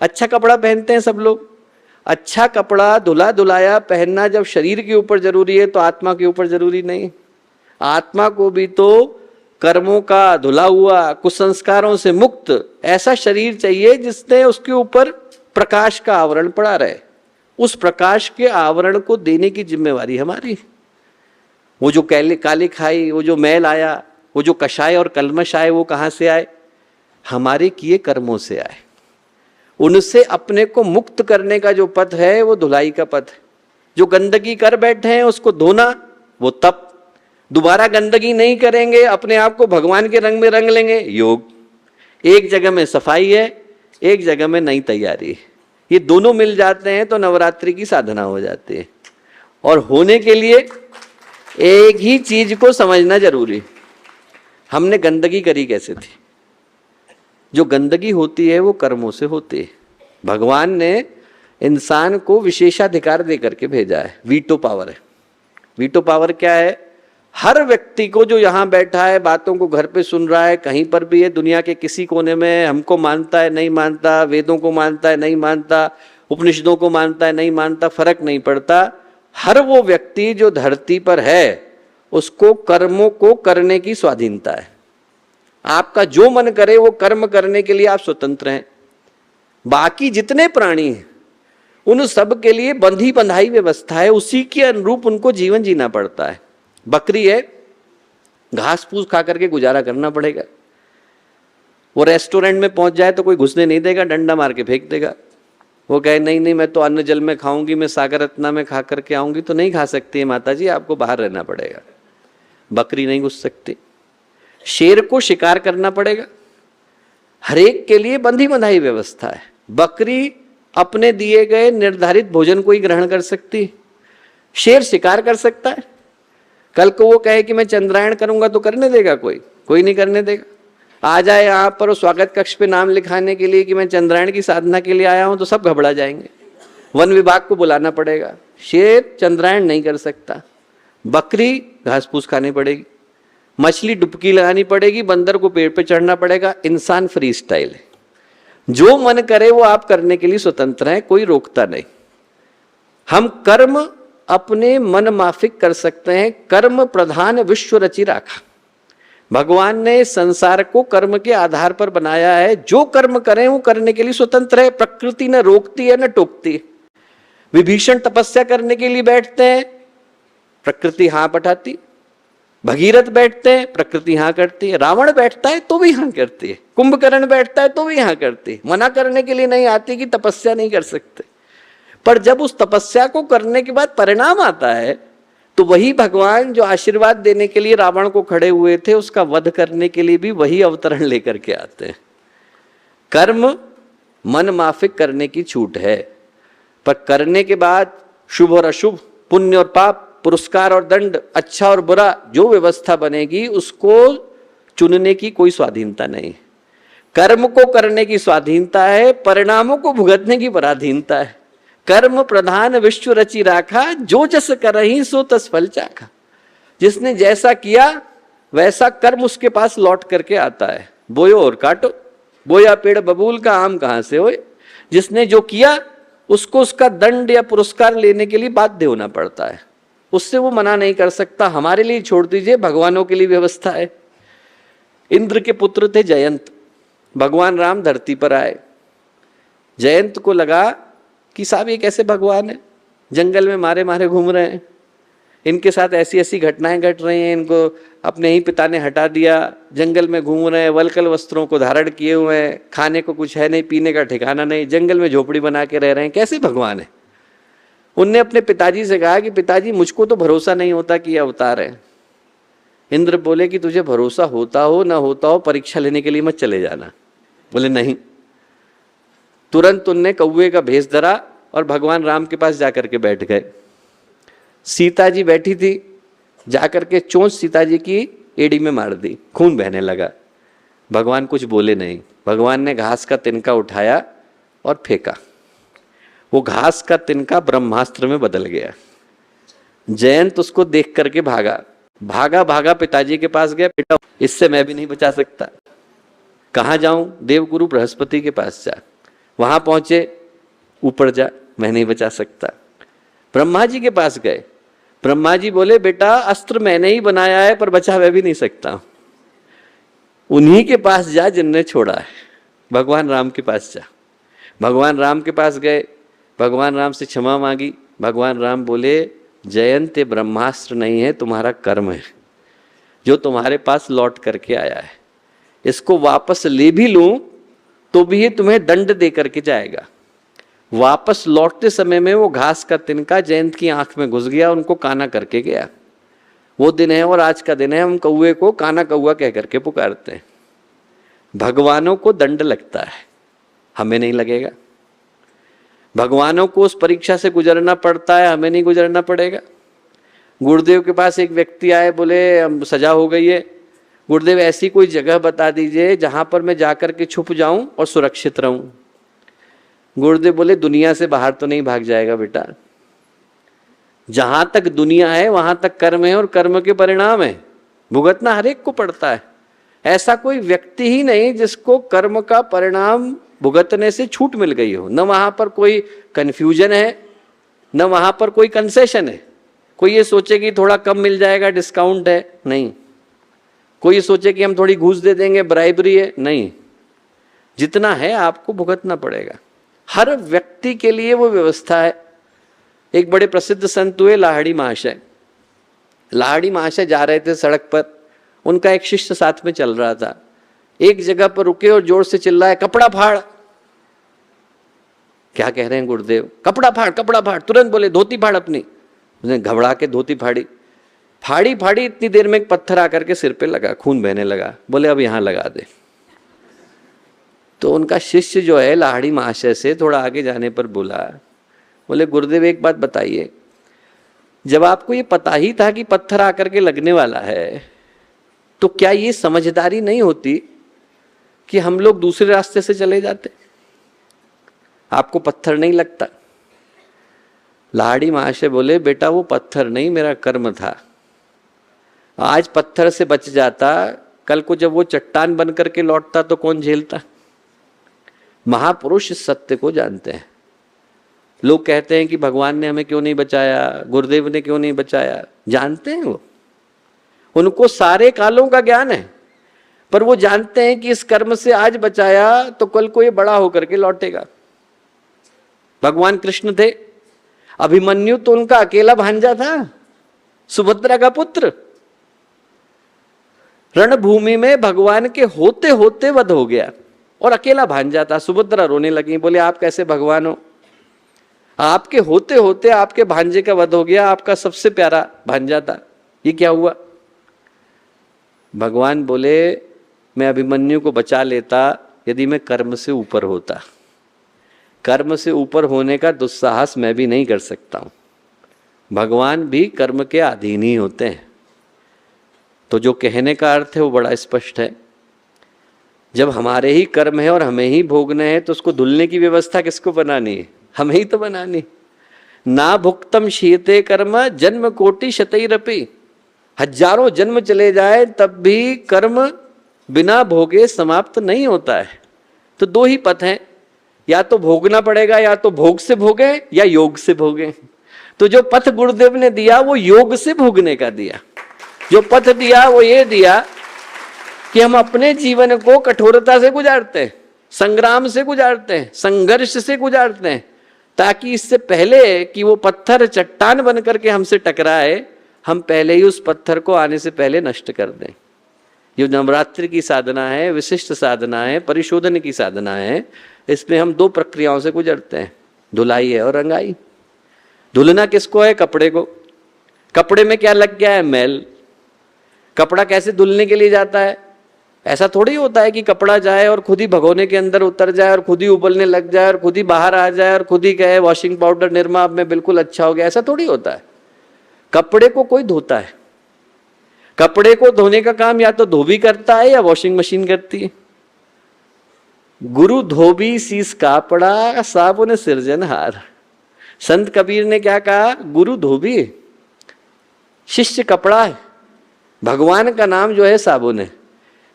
अच्छा कपड़ा पहनते हैं सब लोग। अच्छा कपड़ा धुला धुलाया पहनना जब शरीर के ऊपर जरूरी है तो आत्मा के ऊपर जरूरी नहीं? आत्मा को भी तो कर्मों का धुला हुआ, कुसंस्कारों से मुक्त ऐसा शरीर चाहिए जिसने उसके ऊपर प्रकाश का आवरण पड़ा रहे। उस प्रकाश के आवरण को देने की जिम्मेवारी हमारी। वो जो काली खाई, वो जो मैल आया, वो जो कषाय और कलमश आए, वो कहाँ से आए? हमारे किए कर्मों से आए। उनसे अपने को मुक्त करने का जो पथ है वो धुलाई का पथ है। जो गंदगी कर बैठे हैं उसको धोना, वो तप। दोबारा गंदगी नहीं करेंगे, अपने आप को भगवान के रंग में रंग लेंगे, योग। एक जगह में सफाई है, एक जगह में नई तैयारी है। ये दोनों मिल जाते हैं तो नवरात्रि की साधना हो जाती है। और होने के लिए एक ही चीज को समझना जरूरी। हमने गंदगी करी कैसे थी? जो गंदगी होती है वो कर्मों से होती है। भगवान ने इंसान को विशेषाधिकार दे करके भेजा है, वीटो पावर है। वीटो पावर क्या है? हर व्यक्ति को जो यहाँ बैठा है, बातों को घर पे सुन रहा है, कहीं पर भी है, दुनिया के किसी कोने में, हमको मानता है नहीं मानता, वेदों को मानता है नहीं मानता, उपनिषदों को मानता है नहीं मानता, फर्क नहीं पड़ता। हर वो व्यक्ति जो धरती पर है उसको कर्मों को करने की स्वाधीनता है। आपका जो मन करे वो कर्म करने के लिए आप स्वतंत्र हैं। बाकी जितने प्राणी हैं उन सब के लिए बंधी बंधाई व्यवस्था है, उसी के अनुरूप उनको जीवन जीना पड़ता है। बकरी है, घास फूस खा करके गुजारा करना पड़ेगा। वो रेस्टोरेंट में पहुंच जाए तो कोई घुसने नहीं देगा, डंडा मार के फेंक देगा। वो कहे नहीं नहीं मैं तो अन्न जल में खाऊंगी, मैं सागर रत्ना में खा करके आऊंगी, तो नहीं खा सकती है माता जी, आपको बाहर रहना पड़ेगा। बकरी नहीं घुस सकती। शेर को शिकार करना पड़ेगा। हरेक के लिए बंधी बंधाई व्यवस्था है। बकरी अपने दिए गए निर्धारित भोजन को ही ग्रहण कर सकती, शेर शिकार कर सकता है। कल को वो कहे कि मैं चंद्रायण करूंगा तो करने देगा कोई? कोई नहीं करने देगा। आ जाए यहाँ पर स्वागत कक्ष पे नाम लिखाने के लिए कि मैं चंद्रायण की साधना के लिए आया हूं तो सब घबरा जाएंगे, वन विभाग को बुलाना पड़ेगा। शेर चंद्रायण नहीं कर सकता। बकरी घास फूस खानी पड़ेगी, मछली डुबकी लगानी पड़ेगी, बंदर को पेड़ पे चढ़ना पड़ेगा। इंसान फ्री स्टाइल है, जो मन करे वो आप करने के लिए स्वतंत्र हैं, कोई रोकता नहीं। हम कर्म अपने मन माफिक कर सकते हैं। कर्म प्रधान विश्व रचि राखा। भगवान ने संसार को कर्म के आधार पर बनाया है। जो कर्म करें वो करने के लिए स्वतंत्र है। प्रकृति न रोकती है न टोकती है। विभीषण तपस्या करने के लिए बैठते हैं, प्रकृति हाँ पठाती। भगीरथ बैठते हैं, प्रकृति हाँ करती है। रावण बैठता है तो भी हाँ करती है। कुंभकर्ण बैठता है तो भी हाँ करती है। मना करने के लिए नहीं आती कि तपस्या नहीं कर सकते। पर जब उस तपस्या को करने के बाद परिणाम आता है तो वही भगवान जो आशीर्वाद देने के लिए रावण को खड़े हुए थे, उसका वध करने के लिए भी वही अवतरण लेकर के आते हैं। कर्म मन माफिक करने की छूट है, पर करने के बाद शुभ और अशुभ, पुण्य और पाप, पुरस्कार और दंड, अच्छा और बुरा, जो व्यवस्था बनेगी उसको चुनने की कोई स्वाधीनता नहीं। कर्म को करने की स्वाधीनता है, परिणामों को भुगतने की पराधीनता है। कर्म प्रधान विश्व रचि राखा, जो जस करहि सो तस फल चाखा। जिसने जैसा किया वैसा कर्म उसके पास लौट करके आता है। बोयो और काटो, बोया पेड़ बबूल का आम कहां से होए। जिसने जो किया उसको उसका दंड या पुरस्कार लेने के लिए बाध्य होना पड़ता है। उससे वो मना नहीं कर सकता। हमारे लिए छोड़ दीजिए, भगवानों के लिए व्यवस्था है। इंद्र के पुत्र थे जयंत। भगवान राम धरती पर आए। जयंत को लगा कि साहब ये कैसे भगवान है, जंगल में मारे मारे घूम रहे हैं, इनके साथ ऐसी ऐसी घटनाएं घट रही हैं, इनको अपने ही पिता ने हटा दिया, जंगल में घूम रहे हैं, वलकल वस्त्रों को धारण किए हुए हैं, खाने को कुछ है नहीं, पीने का ठिकाना नहीं, जंगल में झोपड़ी बना के रह रहे हैं, कैसे भगवान है। उनने अपने पिताजी से कहा कि पिताजी मुझको तो भरोसा नहीं होता कि ये अवतार है। इंद्र बोले कि तुझे भरोसा होता हो ना होता हो, परीक्षा लेने के लिए मत चले जाना। बोले नहीं। तुरंत उनने कौवे का भेष धरा और भगवान राम के पास जाकर के बैठ गए। सीता जी बैठी थी, जाकर के चोंच सीता जी की एड़ी में मार दी, खून बहने लगा। भगवान कुछ बोले नहीं। भगवान ने घास का तिनका उठाया और फेंका। वो घास का तिनका ब्रह्मास्त्र में बदल गया। जयंत उसको देख करके भागा भागा भागा पिताजी के पास गया। बेटा इससे मैं भी नहीं बचा सकता, कहाँ जाऊं? देवगुरु बृहस्पति के पास जा। वहां पहुंचे, ऊपर जा, मैं नहीं बचा सकता। ब्रह्मा जी के पास गए। ब्रह्मा जी बोले बेटा अस्त्र मैंने ही बनाया है, पर बचा मैं भी नहीं सकता। उन्हीं के पास जा जिनने छोड़ा है, भगवान राम के पास जा। भगवान राम के पास गए, भगवान राम से क्षमा मांगी। भगवान राम बोले जयंत ब्रह्मास्त्र नहीं है, तुम्हारा कर्म है जो तुम्हारे पास लौट करके आया है। इसको वापस ले भी लूं तो भी ये तुम्हें दंड दे करके जाएगा। वापस लौटते समय में वो घास का तिनका जयंत की आंख में घुस गया, उनको काना करके गया। वो दिन है और आज का दिन है, हम कौवे को काना कौआ कह करके पुकारते हैं। भगवानों को दंड लगता है, हमें नहीं लगेगा। भगवानों को उस परीक्षा से गुजरना पड़ता है, हमें नहीं गुजरना पड़ेगा। गुरुदेव के पास एक व्यक्ति आए, बोले सजा हो गई है, गुरुदेव ऐसी कोई जगह बता दीजिए जहां पर मैं जाकर के छुप जाऊं और सुरक्षित रहूं। गुरुदेव बोले दुनिया से बाहर तो नहीं भाग जाएगा बेटा, जहां तक दुनिया है वहां तक कर्म है और कर्म के परिणाम है, भुगतना हर एक को पड़ता है। ऐसा कोई व्यक्ति ही नहीं जिसको कर्म का परिणाम भुगतने से छूट मिल गई हो। न वहां पर कोई कंफ्यूजन है, न वहां पर कोई कंसेशन है। कोई ये सोचे कि थोड़ा कम मिल जाएगा, डिस्काउंट है, नहीं। कोई ये सोचे कि हम थोड़ी घूस दे देंगे, ब्राइबरी है, नहीं। जितना है आपको भुगतना पड़ेगा। हर व्यक्ति के लिए वो व्यवस्था है। एक बड़े प्रसिद्ध संत हुए लाहड़ी महाशय। लाहड़ी महाशय जा रहे थे सड़क पर, उनका एक शिष्य साथ में चल रहा था। एक जगह पर रुके और जोर से चिल्लाए कपड़ा फाड़। क्या कह रहे हैं गुरुदेव? कपड़ा फाड़, कपड़ा फाड़। तुरंत बोले धोती फाड़ अपनी। उसने घबरा के धोती फाड़ी। फाड़ी फाड़ी, इतनी देर में एक पत्थर आकर के सिर पे लगा, खून बहने लगा। बोले अब यहां लगा दे। तो उनका शिष्य जो है लाहड़ी महाशय से थोड़ा आगे जाने पर बोला, बोले गुरुदेव एक बात बताइए, जब आपको ये पता ही था कि पत्थर आकर के लगने वाला है, तो क्या ये समझदारी नहीं होती कि हम लोग दूसरे रास्ते से चले जाते? आपको पत्थर नहीं लगता? लाहड़ी महाशय बोले बेटा वो पत्थर नहीं, मेरा कर्म था। आज पत्थर से बच जाता, कल को जब वो चट्टान बन करके लौटता तो कौन झेलता? महापुरुष इस सत्य को जानते हैं। लोग कहते हैं कि भगवान ने हमें क्यों नहीं बचाया, गुरुदेव ने क्यों नहीं बचाया। जानते हैं वो, उनको सारे कालों का ज्ञान है, पर वो जानते हैं कि इस कर्म से आज बचाया तो कल को ये बड़ा होकर के लौटेगा। भगवान कृष्ण थे, अभिमन्यु तो उनका अकेला भांजा था, सुभद्रा का पुत्र। रणभूमि में भगवान के होते होते वध हो गया और अकेला भांजा था। सुभद्रा रोने लगी, बोले आप कैसे भगवान हो, आपके होते होते आपके भांजे का वध हो गया, आपका सबसे प्यारा भांजा था, ये क्या हुआ। भगवान बोले मैं अभिमन्यु को बचा लेता यदि मैं कर्म से ऊपर होता। कर्म से ऊपर होने का दुस्साहस मैं भी नहीं कर सकता हूं। भगवान भी कर्म के अधीन ही होते हैं। तो जो कहने का अर्थ है वो बड़ा स्पष्ट है। जब हमारे ही कर्म है और हमें ही भोगने हैं तो उसको धुलने की व्यवस्था किसको बनानी है, हमें ही तो बनानी। ना भुक्तम शीयते कर्म जन्म कोटि शतैरपि, हजारों जन्म चले जाए तब भी कर्म बिना भोगे समाप्त नहीं होता है। तो दो ही पथ हैं, या तो भोगना पड़ेगा, या तो भोग से भोगे या योग से भोगे। तो जो पथ गुरुदेव ने दिया वो योग से भोगने का दिया। जो पथ दिया वो ये दिया कि हम अपने जीवन को कठोरता से गुजारते हैं, संग्राम से गुजारते हैं, संघर्ष से गुजारते हैं, ताकि इससे पहले कि वो पत्थर चट्टान बन करके हमसे टकराए, हम पहले ही उस पत्थर को आने से पहले नष्ट कर दें। जो नवरात्रि की साधना है, विशिष्ट साधना है, परिशोधन की साधना है, इसमें हम दो प्रक्रियाओं से गुजरते हैं, धुलाई है और रंगाई। धुलना किसको है, कपड़े को। कपड़े में क्या लग गया है, मैल। कपड़ा कैसे धुलने के लिए जाता है, ऐसा थोड़ी होता है कि कपड़ा जाए और खुद ही भगोने के अंदर उतर जाए और खुद ही उबलने लग जाए और खुद ही बाहर आ जाए और खुद ही कहे वॉशिंग पाउडर निरमा अब मैं बिल्कुल अच्छा हो गया। ऐसा थोड़ी होता है। कपड़े को कोई धोता है। कपड़े को धोने का काम या तो धोबी करता है या वॉशिंग मशीन करती है। गुरु धोबी शीस कापड़ा साबुन सिरजनहार। संत कबीर ने क्या कहा, गुरु धोबी है, शिष्य कपड़ा है, भगवान का नाम जो है साबुन है।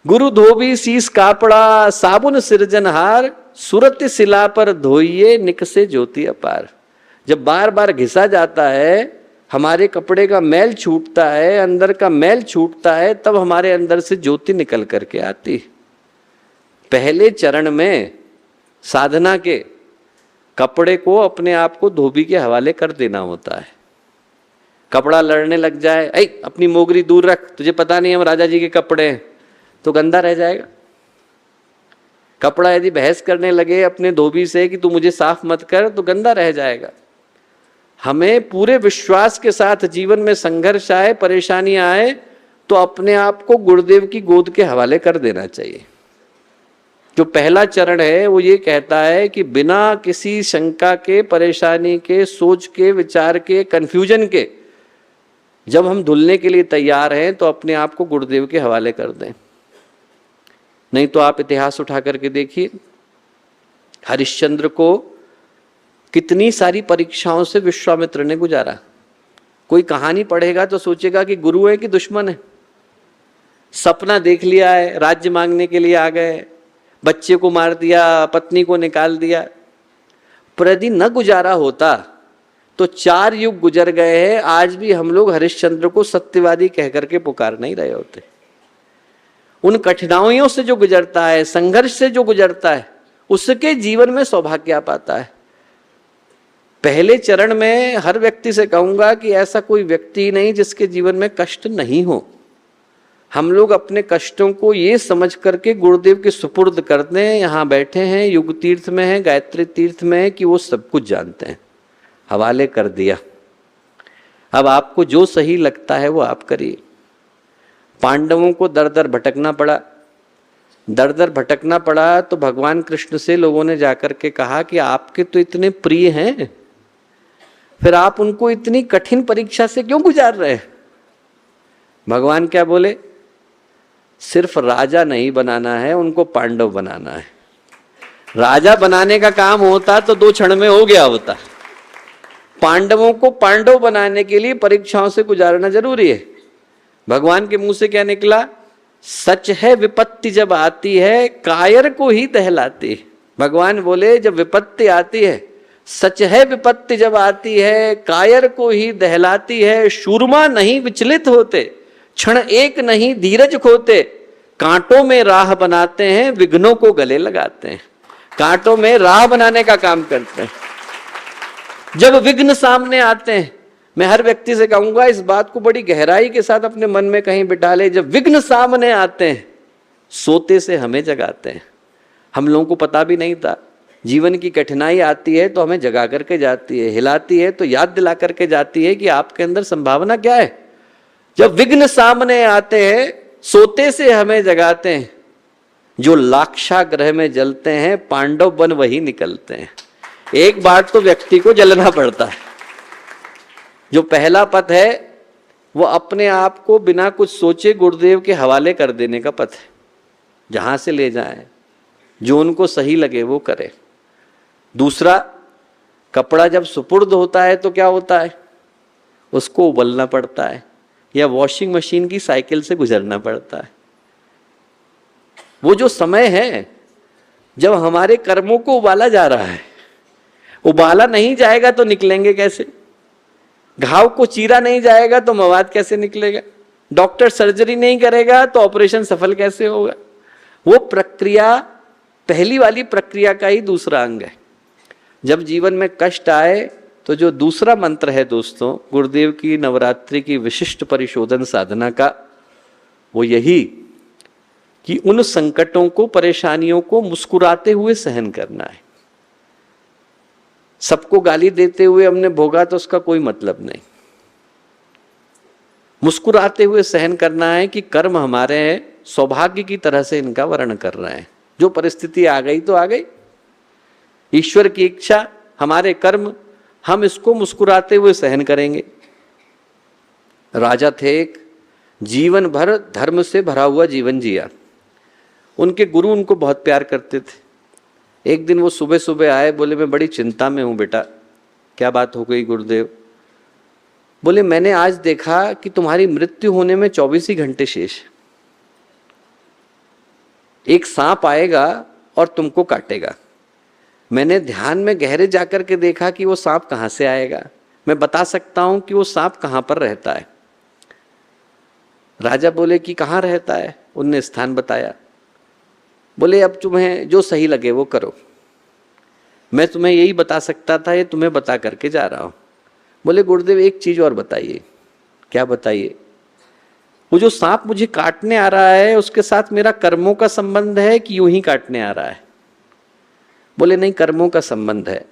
गुरु धोबी शीस कापड़ा साबुन सिरजनहार, सुरत शिला पर धोइए निकसे ज्योति अपार। जब बार बार घिसा जाता है, हमारे कपड़े का मैल छूटता है, अंदर का मैल छूटता है, तब हमारे अंदर से ज्योति निकल करके आती। पहले चरण में साधना के कपड़े को अपने आप को धोबी के हवाले कर देना होता है। कपड़ा लड़ने लग जाए, ऐ अपनी मोगरी दूर रख, तुझे पता नहीं हम राजा जी के कपड़े हैं, तो गंदा रह जाएगा। कपड़ा यदि बहस करने लगे अपने धोबी से कि तू मुझे साफ मत कर, तो गंदा रह जाएगा। हमें पूरे विश्वास के साथ जीवन में संघर्ष आए, परेशानियां आए, तो अपने आप को गुरुदेव की गोद के हवाले कर देना चाहिए। जो पहला चरण है वो ये कहता है कि बिना किसी शंका के, परेशानी के, सोच के, विचार के, कंफ्यूजन के जब हम धुलने के लिए तैयार हैं तो अपने आप को गुरुदेव के हवाले कर दें। नहीं तो आप इतिहास उठा करके देखिए, हरिश्चंद्र को कितनी सारी परीक्षाओं से विश्वामित्र ने गुजारा। कोई कहानी पढ़ेगा तो सोचेगा कि गुरु है कि दुश्मन है। सपना देख लिया है, राज्य मांगने के लिए आ गए, बच्चे को मार दिया, पत्नी को निकाल दिया। पर यदि न गुजारा होता तो 4 युग गुजर गए हैं, आज भी हम लोग हरिश्चंद्र को सत्यवादी कह करके पुकार नहीं रहे होते। उन कठिनाइयों से जो गुजरता है, संघर्ष से जो गुजरता है, उसके जीवन में सौभाग्य आ पाता है। पहले चरण में हर व्यक्ति से कहूंगा कि ऐसा कोई व्यक्ति नहीं जिसके जीवन में कष्ट नहीं हो। हम लोग अपने कष्टों को ये समझ करके गुरुदेव के सुपुर्द करते हैं। यहाँ बैठे हैं, युग तीर्थ में हैं, गायत्री तीर्थ में हैं, कि वो सब कुछ जानते हैं, हवाले कर दिया। अब आपको जो सही लगता है वो आप करिए। पांडवों को दर दर भटकना पड़ा, दर दर भटकना पड़ा तो भगवान कृष्ण से लोगों ने जाकर के कहा कि आपके तो इतने प्रिय हैं, फिर आप उनको इतनी कठिन परीक्षा से क्यों गुजार रहे हैं। भगवान क्या बोले, सिर्फ राजा नहीं बनाना है, उनको पांडव बनाना है। राजा बनाने का काम होता तो 2 क्षण में हो गया होता। पांडवों को पांडव बनाने के लिए परीक्षाओं से गुजारना जरूरी है। भगवान के मुंह से क्या निकला, सच है विपत्ति जब आती है कायर को ही दहलाती है। भगवान बोले जब विपत्ति आती है सच है विपत्ति जब आती है, कायर को ही दहलाती है। शूरमा नहीं विचलित होते, क्षण एक नहीं धीरज खोते। कांटों में राह बनाते हैं, विघ्नों को गले लगाते हैं। कांटों में राह बनाने का काम करते हैं। जब विघ्न सामने आते हैं, मैं हर व्यक्ति से कहूंगा इस बात को बड़ी गहराई के साथ अपने मन में कहीं बिठा ले। जब विघ्न सामने आते हैं, सोते से हमें जगाते हैं। हम लोगों को पता भी नहीं था, जीवन की कठिनाई आती है तो हमें जगा करके जाती है, हिलाती है तो याद दिला करके जाती है कि आपके अंदर संभावना क्या है। जब विघ्न सामने आते हैं, सोते से हमें जगाते हैं। जो लाक्षागृह में जलते हैं, पांडव बन वही निकलते हैं। एक बार तो व्यक्ति को जलना पड़ता है। जो पहला पथ है वो अपने आप को बिना कुछ सोचे गुरुदेव के हवाले कर देने का पथ है। जहां से ले जाएं, जो उनको सही लगे वो करें। दूसरा, कपड़ा जब सुपुर्द होता है तो क्या होता है, उसको उबलना पड़ता है या वॉशिंग मशीन की साइकिल से गुजरना पड़ता है। वो जो समय है जब हमारे कर्मों को उबाला जा रहा है, उबाला नहीं जाएगा तो निकलेंगे कैसे? घाव को चीरा नहीं जाएगा तो मवाद कैसे निकलेगा? डॉक्टर सर्जरी नहीं करेगा तो ऑपरेशन सफल कैसे होगा? वो प्रक्रिया पहली वाली प्रक्रिया का ही दूसरा अंग है। जब जीवन में कष्ट आए तो जो दूसरा मंत्र है दोस्तों, गुरुदेव की नवरात्रि की विशिष्ट परिशोधन साधना का, वो यही कि उन संकटों को, परेशानियों को मुस्कुराते हुए सहन करना है। सबको गाली देते हुए हमने भोगा तो उसका कोई मतलब नहीं। मुस्कुराते हुए सहन करना है कि कर्म हमारे हैं, सौभाग्य की तरह से इनका वर्ण कर रहे हैं। जो परिस्थिति आ गई तो आ गई, ईश्वर की इच्छा, हमारे कर्म, हम इसको मुस्कुराते हुए सहन करेंगे। राजा थे एक, जीवन भर धर्म से भरा हुआ जीवन जिया। उनके गुरु उनको बहुत प्यार करते थे। एक दिन वो सुबह सुबह आए, बोले मैं बड़ी चिंता में हूं बेटा। क्या बात हो गई गुरुदेव? बोले मैंने आज देखा कि तुम्हारी मृत्यु होने में 24 ही घंटे शेष है। एक सांप आएगा और तुमको काटेगा। मैंने ध्यान में गहरे जाकर के देखा कि वो सांप कहां से आएगा। मैं बता सकता हूं कि वो सांप कहां पर रहता है। राजा बोले कि कहां रहता है? उनने स्थान बताया। बोले अब तुम्हें जो सही लगे वो करो, मैं तुम्हें यही बता सकता था, ये तुम्हें बता करके जा रहा हूं। बोले गुरुदेव एक चीज और बताइए। क्या बताइए? वो जो सांप मुझे काटने आ रहा है उसके साथ मेरा कर्मों का संबंध है कि यूं ही काटने आ रहा है? बोले नहीं, कर्मों का संबंध है।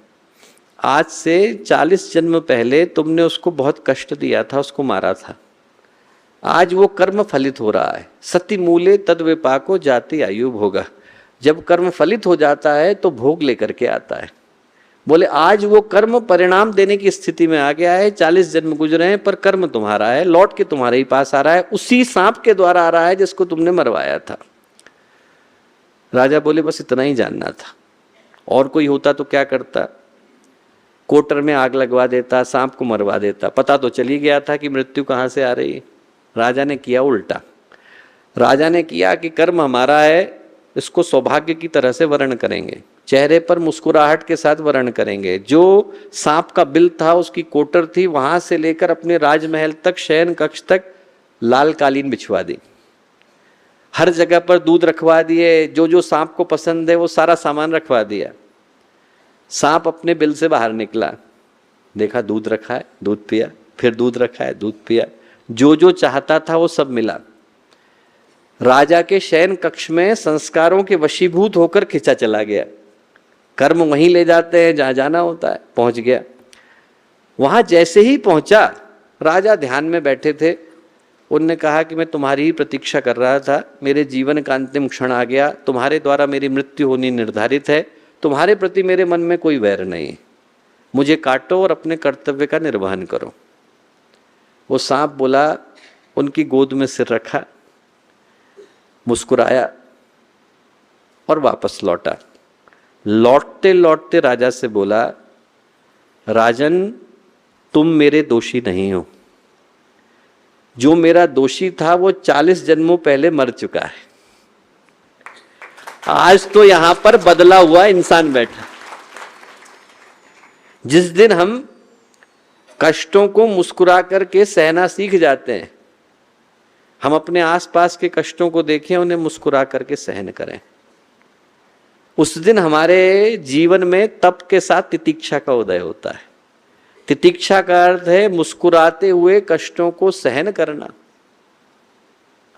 आज से 40 जन्म पहले तुमने उसको बहुत कष्ट दिया था, उसको मारा था। आज वो कर्म फलित हो रहा है। सति मूले तद विपाको जाति आयु भोगा। जब कर्म फलित हो जाता है तो भोग लेकर के आता है। बोले आज वो कर्म परिणाम देने की स्थिति में आ गया है। 40 जन्म गुजरे हैं पर कर्म तुम्हारा है, लौट के तुम्हारे ही पास आ रहा है। उसी सांप के द्वारा आ रहा है जिसको तुमने मरवाया था। राजा बोले बस इतना ही जानना था। और कोई होता तो क्या करता? कोटर में आग लगवा देता, सांप को मरवा देता। पता तो चली गया था कि मृत्यु कहां से आ रही है। राजा ने किया उल्टा। राजा ने किया कि कर्म हमारा है, इसको सौभाग्य की तरह से वर्ण करेंगे, चेहरे पर मुस्कुराहट के साथ वर्ण करेंगे। जो सांप का बिल था, उसकी कोटर थी, वहां से लेकर अपने राजमहल तक, शयन कक्ष तक लाल कालीन बिछवा दी। हर जगह पर दूध रखवा दिए। जो जो सांप को पसंद है वो सारा सामान रखवा दिया। सांप अपने बिल से बाहर निकला, देखा दूध रखा है, दूध पिया, फिर दूध रखा है, दूध पिया। जो जो चाहता था वो सब मिला। राजा के शयन कक्ष में संस्कारों के वशीभूत होकर खिंचा चला गया। कर्म वहीं ले जाते हैं जहां जाना होता है। पहुंच गया। वहां जैसे ही पहुंचा, राजा ध्यान में बैठे थे। उनने कहा कि मैं तुम्हारी ही प्रतीक्षा कर रहा था, मेरे जीवन का अंतिम क्षण आ गया, तुम्हारे द्वारा मेरी मृत्यु होनी निर्धारित है, तुम्हारे प्रति मेरे मन में कोई वैर नहीं, मुझे काटो और अपने कर्तव्य का निर्वहन करो। वो सांप बोला, उनकी गोद में सिर रखा, मुस्कुराया और वापस लौटा। लौटते लौटते राजा से बोला, राजन तुम मेरे दोषी नहीं हो। जो मेरा दोषी था वो 40 जन्मों पहले मर चुका है। आज तो यहां पर बदला हुआ इंसान बैठा। जिस दिन हम कष्टों को मुस्कुरा करके सहना सीख जाते हैं, हम अपने आसपास के कष्टों को देखें, उन्हें मुस्कुरा करके सहन करें, उस दिन हमारे जीवन में तप के साथ तितिक्षा का उदय होता है। तितिक्षा का अर्थ है मुस्कुराते हुए कष्टों को सहन करना।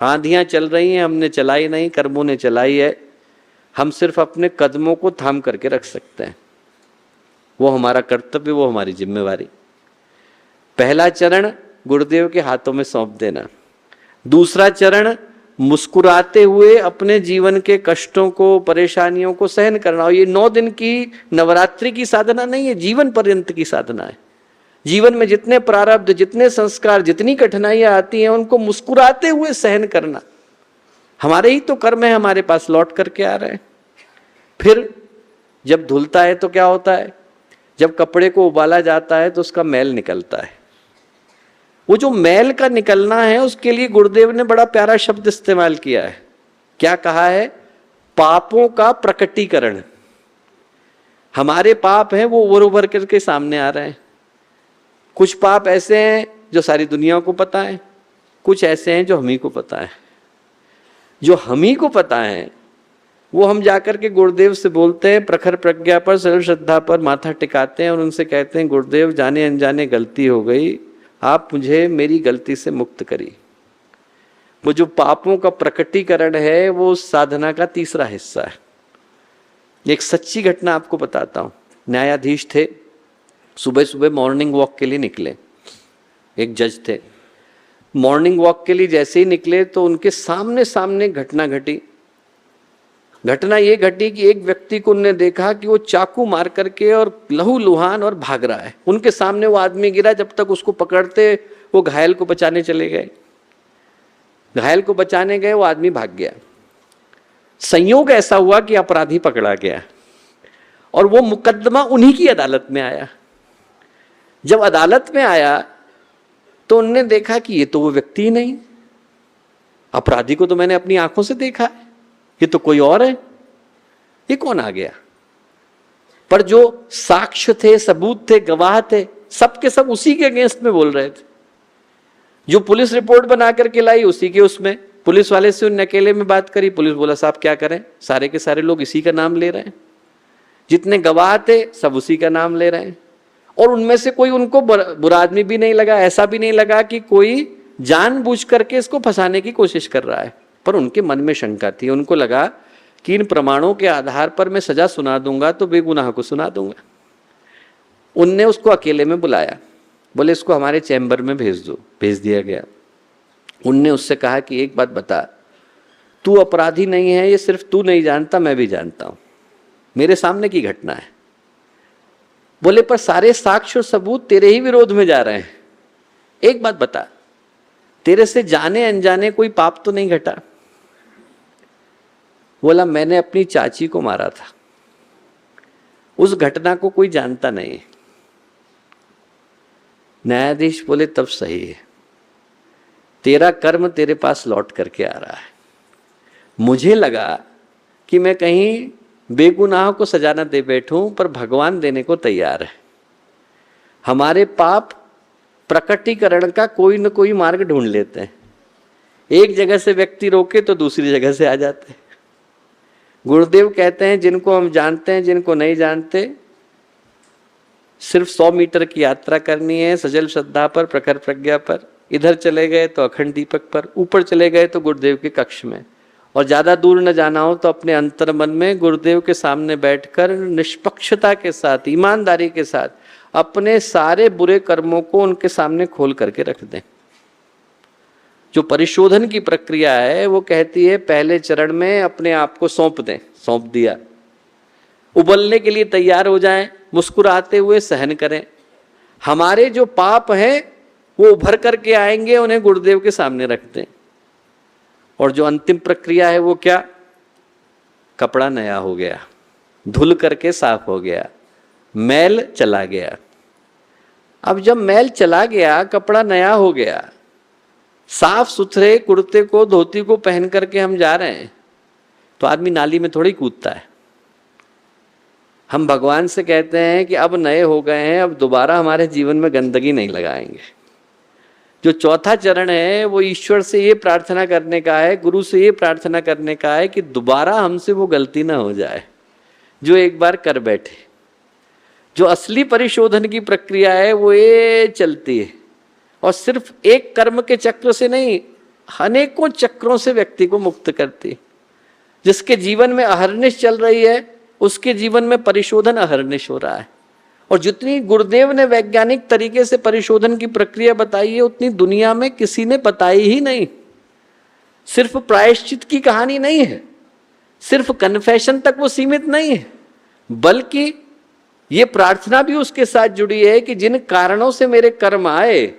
आंधियां चल रही हैं, हमने चलाई नहीं, कर्मों ने चलाई है, हम सिर्फ अपने कदमों को थाम करके रख सकते हैं। वो हमारा कर्तव्य, वो हमारी जिम्मेवारी। पहला चरण गुरुदेव के हाथों में सौंप देना। दूसरा चरण मुस्कुराते हुए अपने जीवन के कष्टों को, परेशानियों को सहन करना। और ये 9 दिन की नवरात्रि की साधना नहीं है, जीवन पर्यंत की साधना है। जीवन में जितने प्रारब्ध, जितने संस्कार, जितनी कठिनाइयां आती हैं, उनको मुस्कुराते हुए सहन करना। हमारे ही तो कर्म है, हमारे पास लौट करके आ रहे हैं। फिर जब धुलता है तो क्या होता है? जब कपड़े को उबाला जाता है तो उसका मैल निकलता है। वो जो मैल का निकलना है, उसके लिए गुरुदेव ने बड़ा प्यारा शब्द इस्तेमाल किया है। क्या कहा है? पापों का प्रकटीकरण। हमारे पाप हैं वो उभर करके सामने आ रहे हैं। कुछ पाप ऐसे हैं जो सारी दुनिया को पता है, कुछ ऐसे हैं जो हम ही को पता है। जो हम ही को पता है वो हम जाकर के गुरुदेव से बोलते हैं, प्रखर प्रज्ञा पर, सरल श्रद्धा पर माथा टिकाते हैं और उनसे कहते हैं, गुरुदेव जाने अनजाने गलती हो गई, आप मुझे मेरी गलती से मुक्त करिए। वो जो पापों का प्रकटीकरण है वो उस साधना का तीसरा हिस्सा है। एक सच्ची घटना आपको बताता हूं। न्यायाधीश थे, सुबह सुबह मॉर्निंग वॉक के लिए निकले। एक जज थे, मॉर्निंग वॉक के लिए जैसे ही निकले तो उनके सामने सामने घटना घटी। घटना ये घटी कि एक व्यक्ति को उन्होंने देखा कि वो चाकू मार करके और लहू लुहान और भाग रहा है। उनके सामने वो आदमी गिरा, जब तक उसको पकड़ते वो घायल को बचाने चले गए। घायल को बचाने गए, वो आदमी भाग गया। संयोग ऐसा हुआ कि अपराधी पकड़ा गया और वो मुकदमा उन्हीं की अदालत में आया। जब अदालत में आया तो उन्होंने देखा कि ये तो वो व्यक्ति ही नहीं, अपराधी को तो मैंने अपनी आंखों से देखा है, ये तो कोई और है, ये कौन आ गया? पर जो साक्ष्य थे, सबूत थे, गवाह थे, सबके सब उसी के अगेंस्ट में बोल रहे थे। जो पुलिस रिपोर्ट बना करके लाई उसी के उसमें, पुलिस वाले से उन्होंने अकेले में बात करी। पुलिस बोला, साहब क्या करें, सारे के सारे लोग इसी का नाम ले रहे हैं, जितने गवाह थे सब उसी का नाम ले रहे हैं। और उनमें से कोई उनको बुरा आदमी भी नहीं लगा, ऐसा भी नहीं लगा कि कोई जानबूझ करके इसको फंसाने की कोशिश कर रहा है। पर उनके मन में शंका थी। उनको लगा कि इन प्रमाणों के आधार पर मैं सजा सुना दूंगा तो बेगुनाह को सुना दूंगा। उनने उसको अकेले में बुलाया, बोले इसको हमारे चैम्बर में भेज दो। भेज दिया गया। उनने उससे कहा कि एक बात बता, तू अपराधी नहीं है, ये सिर्फ तू नहीं जानता, मैं भी जानता हूं, मेरे सामने की घटना है। बोले पर सारे साक्ष्य और सबूत तेरे ही विरोध में जा रहे हैं। एक बात बता, तेरे से जाने अनजाने कोई पाप तो नहीं घटा? बोला, मैंने अपनी चाची को मारा था, उस घटना को कोई जानता नहीं। न्यायाधीश बोले, तब सही है, तेरा कर्म तेरे पास लौट करके आ रहा है। मुझे लगा कि मैं कहीं बेगुनाह को सजा न दे बैठूं, पर भगवान देने को तैयार है। हमारे पाप प्रकटीकरण का कोई न कोई मार्ग ढूंढ लेते हैं। एक जगह से व्यक्ति रोके तो दूसरी जगह से आ जाते हैं। गुरुदेव कहते हैं, जिनको हम जानते हैं, जिनको नहीं जानते, सिर्फ 100 मीटर की यात्रा करनी है, सजल श्रद्धा पर, प्रखर प्रज्ञा पर। इधर चले गए तो अखंड दीपक पर, ऊपर चले गए तो गुरुदेव के कक्ष में, और ज्यादा दूर न जाना हो तो अपने अंतर मन में गुरुदेव के सामने बैठकर निष्पक्षता के साथ, ईमानदारी के साथ अपने सारे बुरे कर्मों को उनके सामने खोल करके रख दें। जो परिशोधन की प्रक्रिया है वो कहती है, पहले चरण में अपने आप को सौंप दें। सौंप दिया, उबलने के लिए तैयार हो जाएं, मुस्कुराते हुए सहन करें। हमारे जो पाप हैं वो उभर करके आएंगे, उन्हें गुरुदेव के सामने रख दें। और जो अंतिम प्रक्रिया है वो क्या? कपड़ा नया हो गया, धुल करके साफ हो गया, मैल चला गया। अब जब मैल चला गया, कपड़ा नया हो गया, साफ सुथरे कुर्ते को, धोती को पहन करके हम जा रहे हैं, तो आदमी नाली में थोड़ी कूदता है। हम भगवान से कहते हैं कि अब नए हो गए हैं, अब दोबारा हमारे जीवन में गंदगी नहीं लगाएंगे। जो चौथा चरण है वो ईश्वर से ये प्रार्थना करने का है, गुरु से ये प्रार्थना करने का है कि दोबारा हमसे वो गलती ना हो जाए जो एक बार कर बैठे। जो असली परिशोधन की प्रक्रिया है वो ये चलती है, और सिर्फ एक कर्म के चक्र से नहीं, अनेकों चक्रों से व्यक्ति को मुक्त करती है। जिसके जीवन में अहर्निश चल रही है उसके जीवन में परिशोधन अहर्निश हो रहा है। और जितनी गुरुदेव ने वैज्ञानिक तरीके से परिशोधन की प्रक्रिया बताई है उतनी दुनिया में किसी ने बताई ही नहीं। सिर्फ प्रायश्चित की कहानी नहीं है, सिर्फ कन्फेशन तक वो सीमित नहीं है, बल्कि ये प्रार्थना भी उसके साथ जुड़ी है कि जिन कारणों से मेरे कर्म आए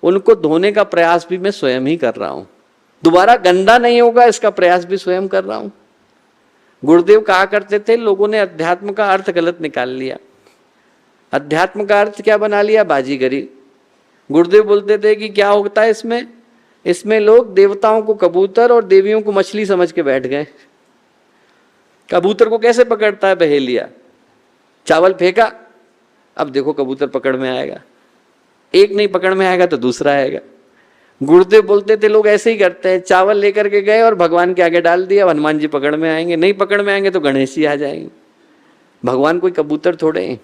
उनको धोने का प्रयास भी मैं स्वयं ही कर रहा हूं, दोबारा गंदा नहीं होगा इसका प्रयास भी स्वयं कर रहा हूं। गुरुदेव कहा करते थे, लोगों ने अध्यात्म का अर्थ गलत निकाल लिया। अध्यात्म का अर्थ क्या बना लिया? बाजीगरी। गुरुदेव बोलते थे कि क्या होता है इसमें, इसमें लोग देवताओं को कबूतर और देवियों को मछली समझ के बैठ गए। कबूतर को कैसे पकड़ता है बहेलिया, चावल फेंका, अब देखो कबूतर पकड़ में आएगा, एक नहीं पकड़ में आएगा तो दूसरा आएगा। गुरुदेव बोलते थे लोग ऐसे ही करते हैं, चावल लेकर के गए और भगवान के आगे डाल दिया, हनुमान जी पकड़ में आएंगे, नहीं पकड़ में आएंगे तो गणेश जी आ जाएंगे। भगवान कोई कबूतर थोड़े हैं,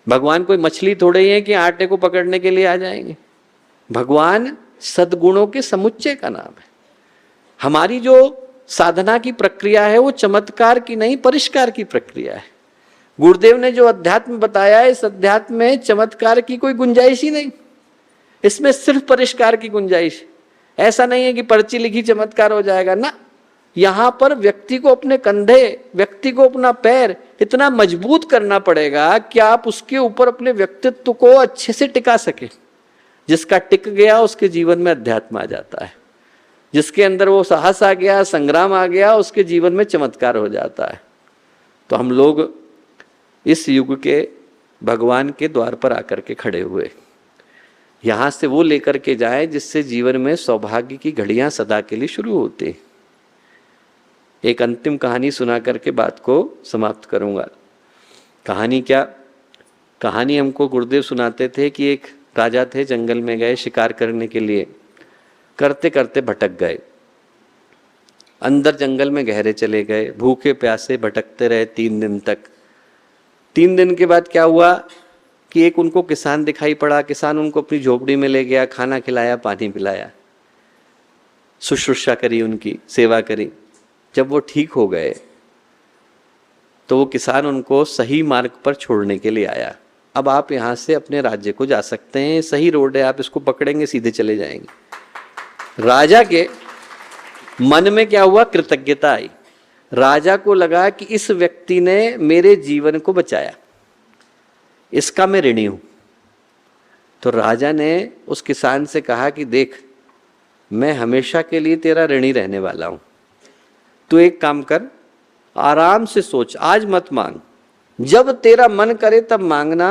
भगवान कोई मछली थोड़े हैं कि आटे को पकड़ने के लिए आ जाएंगे। भगवान सद्गुणों के समुच्चय का नाम है। हमारी जो साधना की प्रक्रिया है वो चमत्कार की नहीं, परिष्कार की प्रक्रिया है। गुरुदेव ने जो अध्यात्म बताया है, इस अध्यात्म में चमत्कार की कोई गुंजाइश ही नहीं, इसमें सिर्फ परिष्कार की गुंजाइश। ऐसा नहीं है कि पर्ची लिखी चमत्कार हो जाएगा ना, यहां पर व्यक्ति को अपने कंधे, व्यक्ति को अपना पैर इतना मजबूत करना पड़ेगा कि आप उसके ऊपर अपने व्यक्तित्व को अच्छे से टिका सके। जिसका टिक गया उसके जीवन में अध्यात्म आ जाता है, जिसके अंदर वो साहस आ गया, संग्राम आ गया, उसके जीवन में चमत्कार हो जाता है। तो हम लोग इस युग के भगवान के द्वार पर आकर के खड़े हुए, यहां से वो लेकर के जाए जिससे जीवन में सौभाग्य की घड़ियां सदा के लिए शुरू होती। एक अंतिम कहानी सुना करके बात को समाप्त करूंगा। कहानी क्या? कहानी हमको गुरुदेव सुनाते थे कि एक राजा थे, जंगल में गए शिकार करने के लिए, करते करते भटक गए, अंदर जंगल में गहरे चले गए, भूखे प्यासे भटकते रहे 3 दिन तक। 3 दिन के बाद क्या हुआ कि एक उनको किसान दिखाई पड़ा। किसान उनको अपनी झोपड़ी में ले गया, खाना खिलाया, पानी पिलाया, शुश्रूषा करी, उनकी सेवा करी। जब वो ठीक हो गए तो वो किसान उनको सही मार्ग पर छोड़ने के लिए आया। अब आप यहाँ से अपने राज्य को जा सकते हैं, सही रोड है, आप इसको पकड़ेंगे सीधे चले जाएंगे। राजा के मन में क्या हुआ? कृतज्ञता आई। राजा को लगा कि इस व्यक्ति ने मेरे जीवन को बचाया, इसका मैं ऋणी हूं। तो राजा ने उस किसान से कहा कि देख, मैं हमेशा के लिए तेरा ऋणी रहने वाला हूं, तू एक काम कर, आराम से सोच, आज मत मांग, जब तेरा मन करे तब मांगना।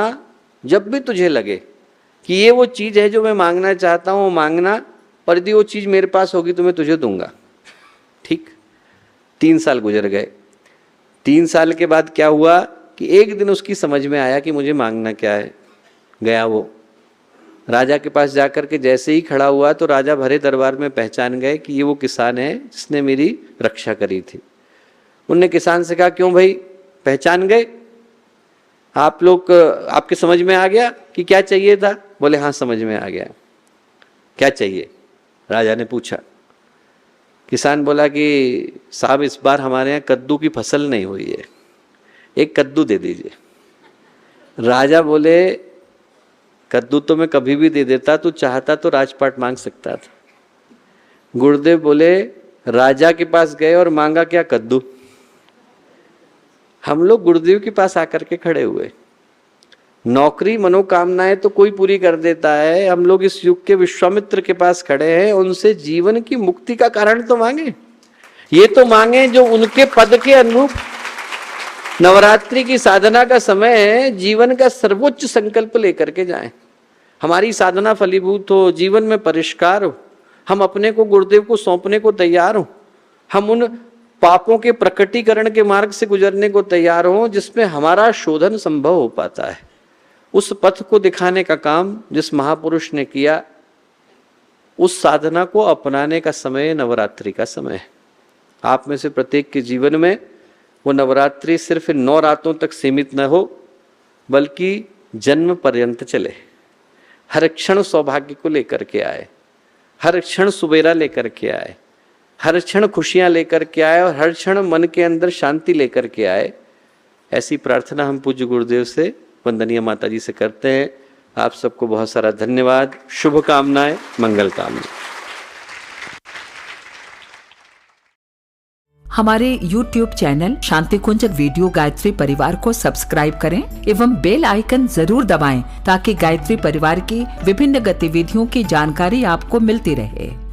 जब भी तुझे लगे कि ये वो चीज है जो मैं मांगना चाहता हूं, मांगना, और यदि वो चीज मेरे पास होगी तो मैं तुझे दूंगा। ठीक। 3 साल गुजर गए। 3 साल के बाद क्या हुआ कि एक दिन उसकी समझ में आया कि मुझे मांगना क्या है। गया वो राजा के पास जाकर के जैसे ही खड़ा हुआ तो राजा भरे दरबार में पहचान गए कि ये वो किसान है जिसने मेरी रक्षा करी थी। उनने किसान से कहा, क्यों भाई पहचान गए? आप लोग, आपके समझ में आ गया कि क्या चाहिए था? बोले हाँ समझ में आ गया। क्या चाहिए? राजा ने पूछा। किसान बोला कि साहब इस बार हमारे यहाँ कद्दू की फसल नहीं हुई है, एक कद्दू दे दीजिए। राजा बोले कद्दू तो मैं कभी भी दे देता, तू चाहता तो राजपाट मांग सकता था। गुरुदेव बोले राजा के पास गए और मांगा क्या? कद्दू। हम लोग गुरुदेव के पास आकर के खड़े हुए। नौकरी मनोकामनाएं तो कोई पूरी कर देता है, हम लोग इस युग के विश्वामित्र के पास खड़े हैं, उनसे जीवन की मुक्ति का कारण तो मांगे। ये तो मांगे जो उनके पद के अनुरूप नवरात्रि की साधना का समय है, जीवन का सर्वोच्च संकल्प लेकर के जाएं। हमारी साधना फलीभूत हो, जीवन में परिष्कार हो, हम अपने को गुरुदेव को सौंपने को तैयार हो, हम उन पापों के प्रकटीकरण के मार्ग से गुजरने को तैयार हो, जिसमें हमारा शोधन संभव हो पाता है। उस पथ को दिखाने का काम जिस महापुरुष ने किया, उस साधना को अपनाने का समय नवरात्रि का समय है। आप में से प्रत्येक के जीवन में वो नवरात्रि सिर्फ 9 रातों तक सीमित न हो, बल्कि जन्म पर्यंत चले। हर क्षण सौभाग्य को लेकर के आए, हर क्षण सुबेरा लेकर के आए, हर क्षण खुशियां लेकर के आए और हर क्षण मन के अंदर शांति लेकर के आए। ऐसी प्रार्थना हम पूज्य गुरुदेव से, वंदनीय माता जी से करते हैं। आप सबको बहुत सारा धन्यवाद, शुभकामनाएं, मंगल कामनाएं। हमारे YouTube चैनल शांति कुंज वीडियो गायत्री परिवार को सब्सक्राइब करें एवं बेल आइकन जरूर दबाएं ताकि गायत्री परिवार की विभिन्न गतिविधियों की जानकारी आपको मिलती रहे।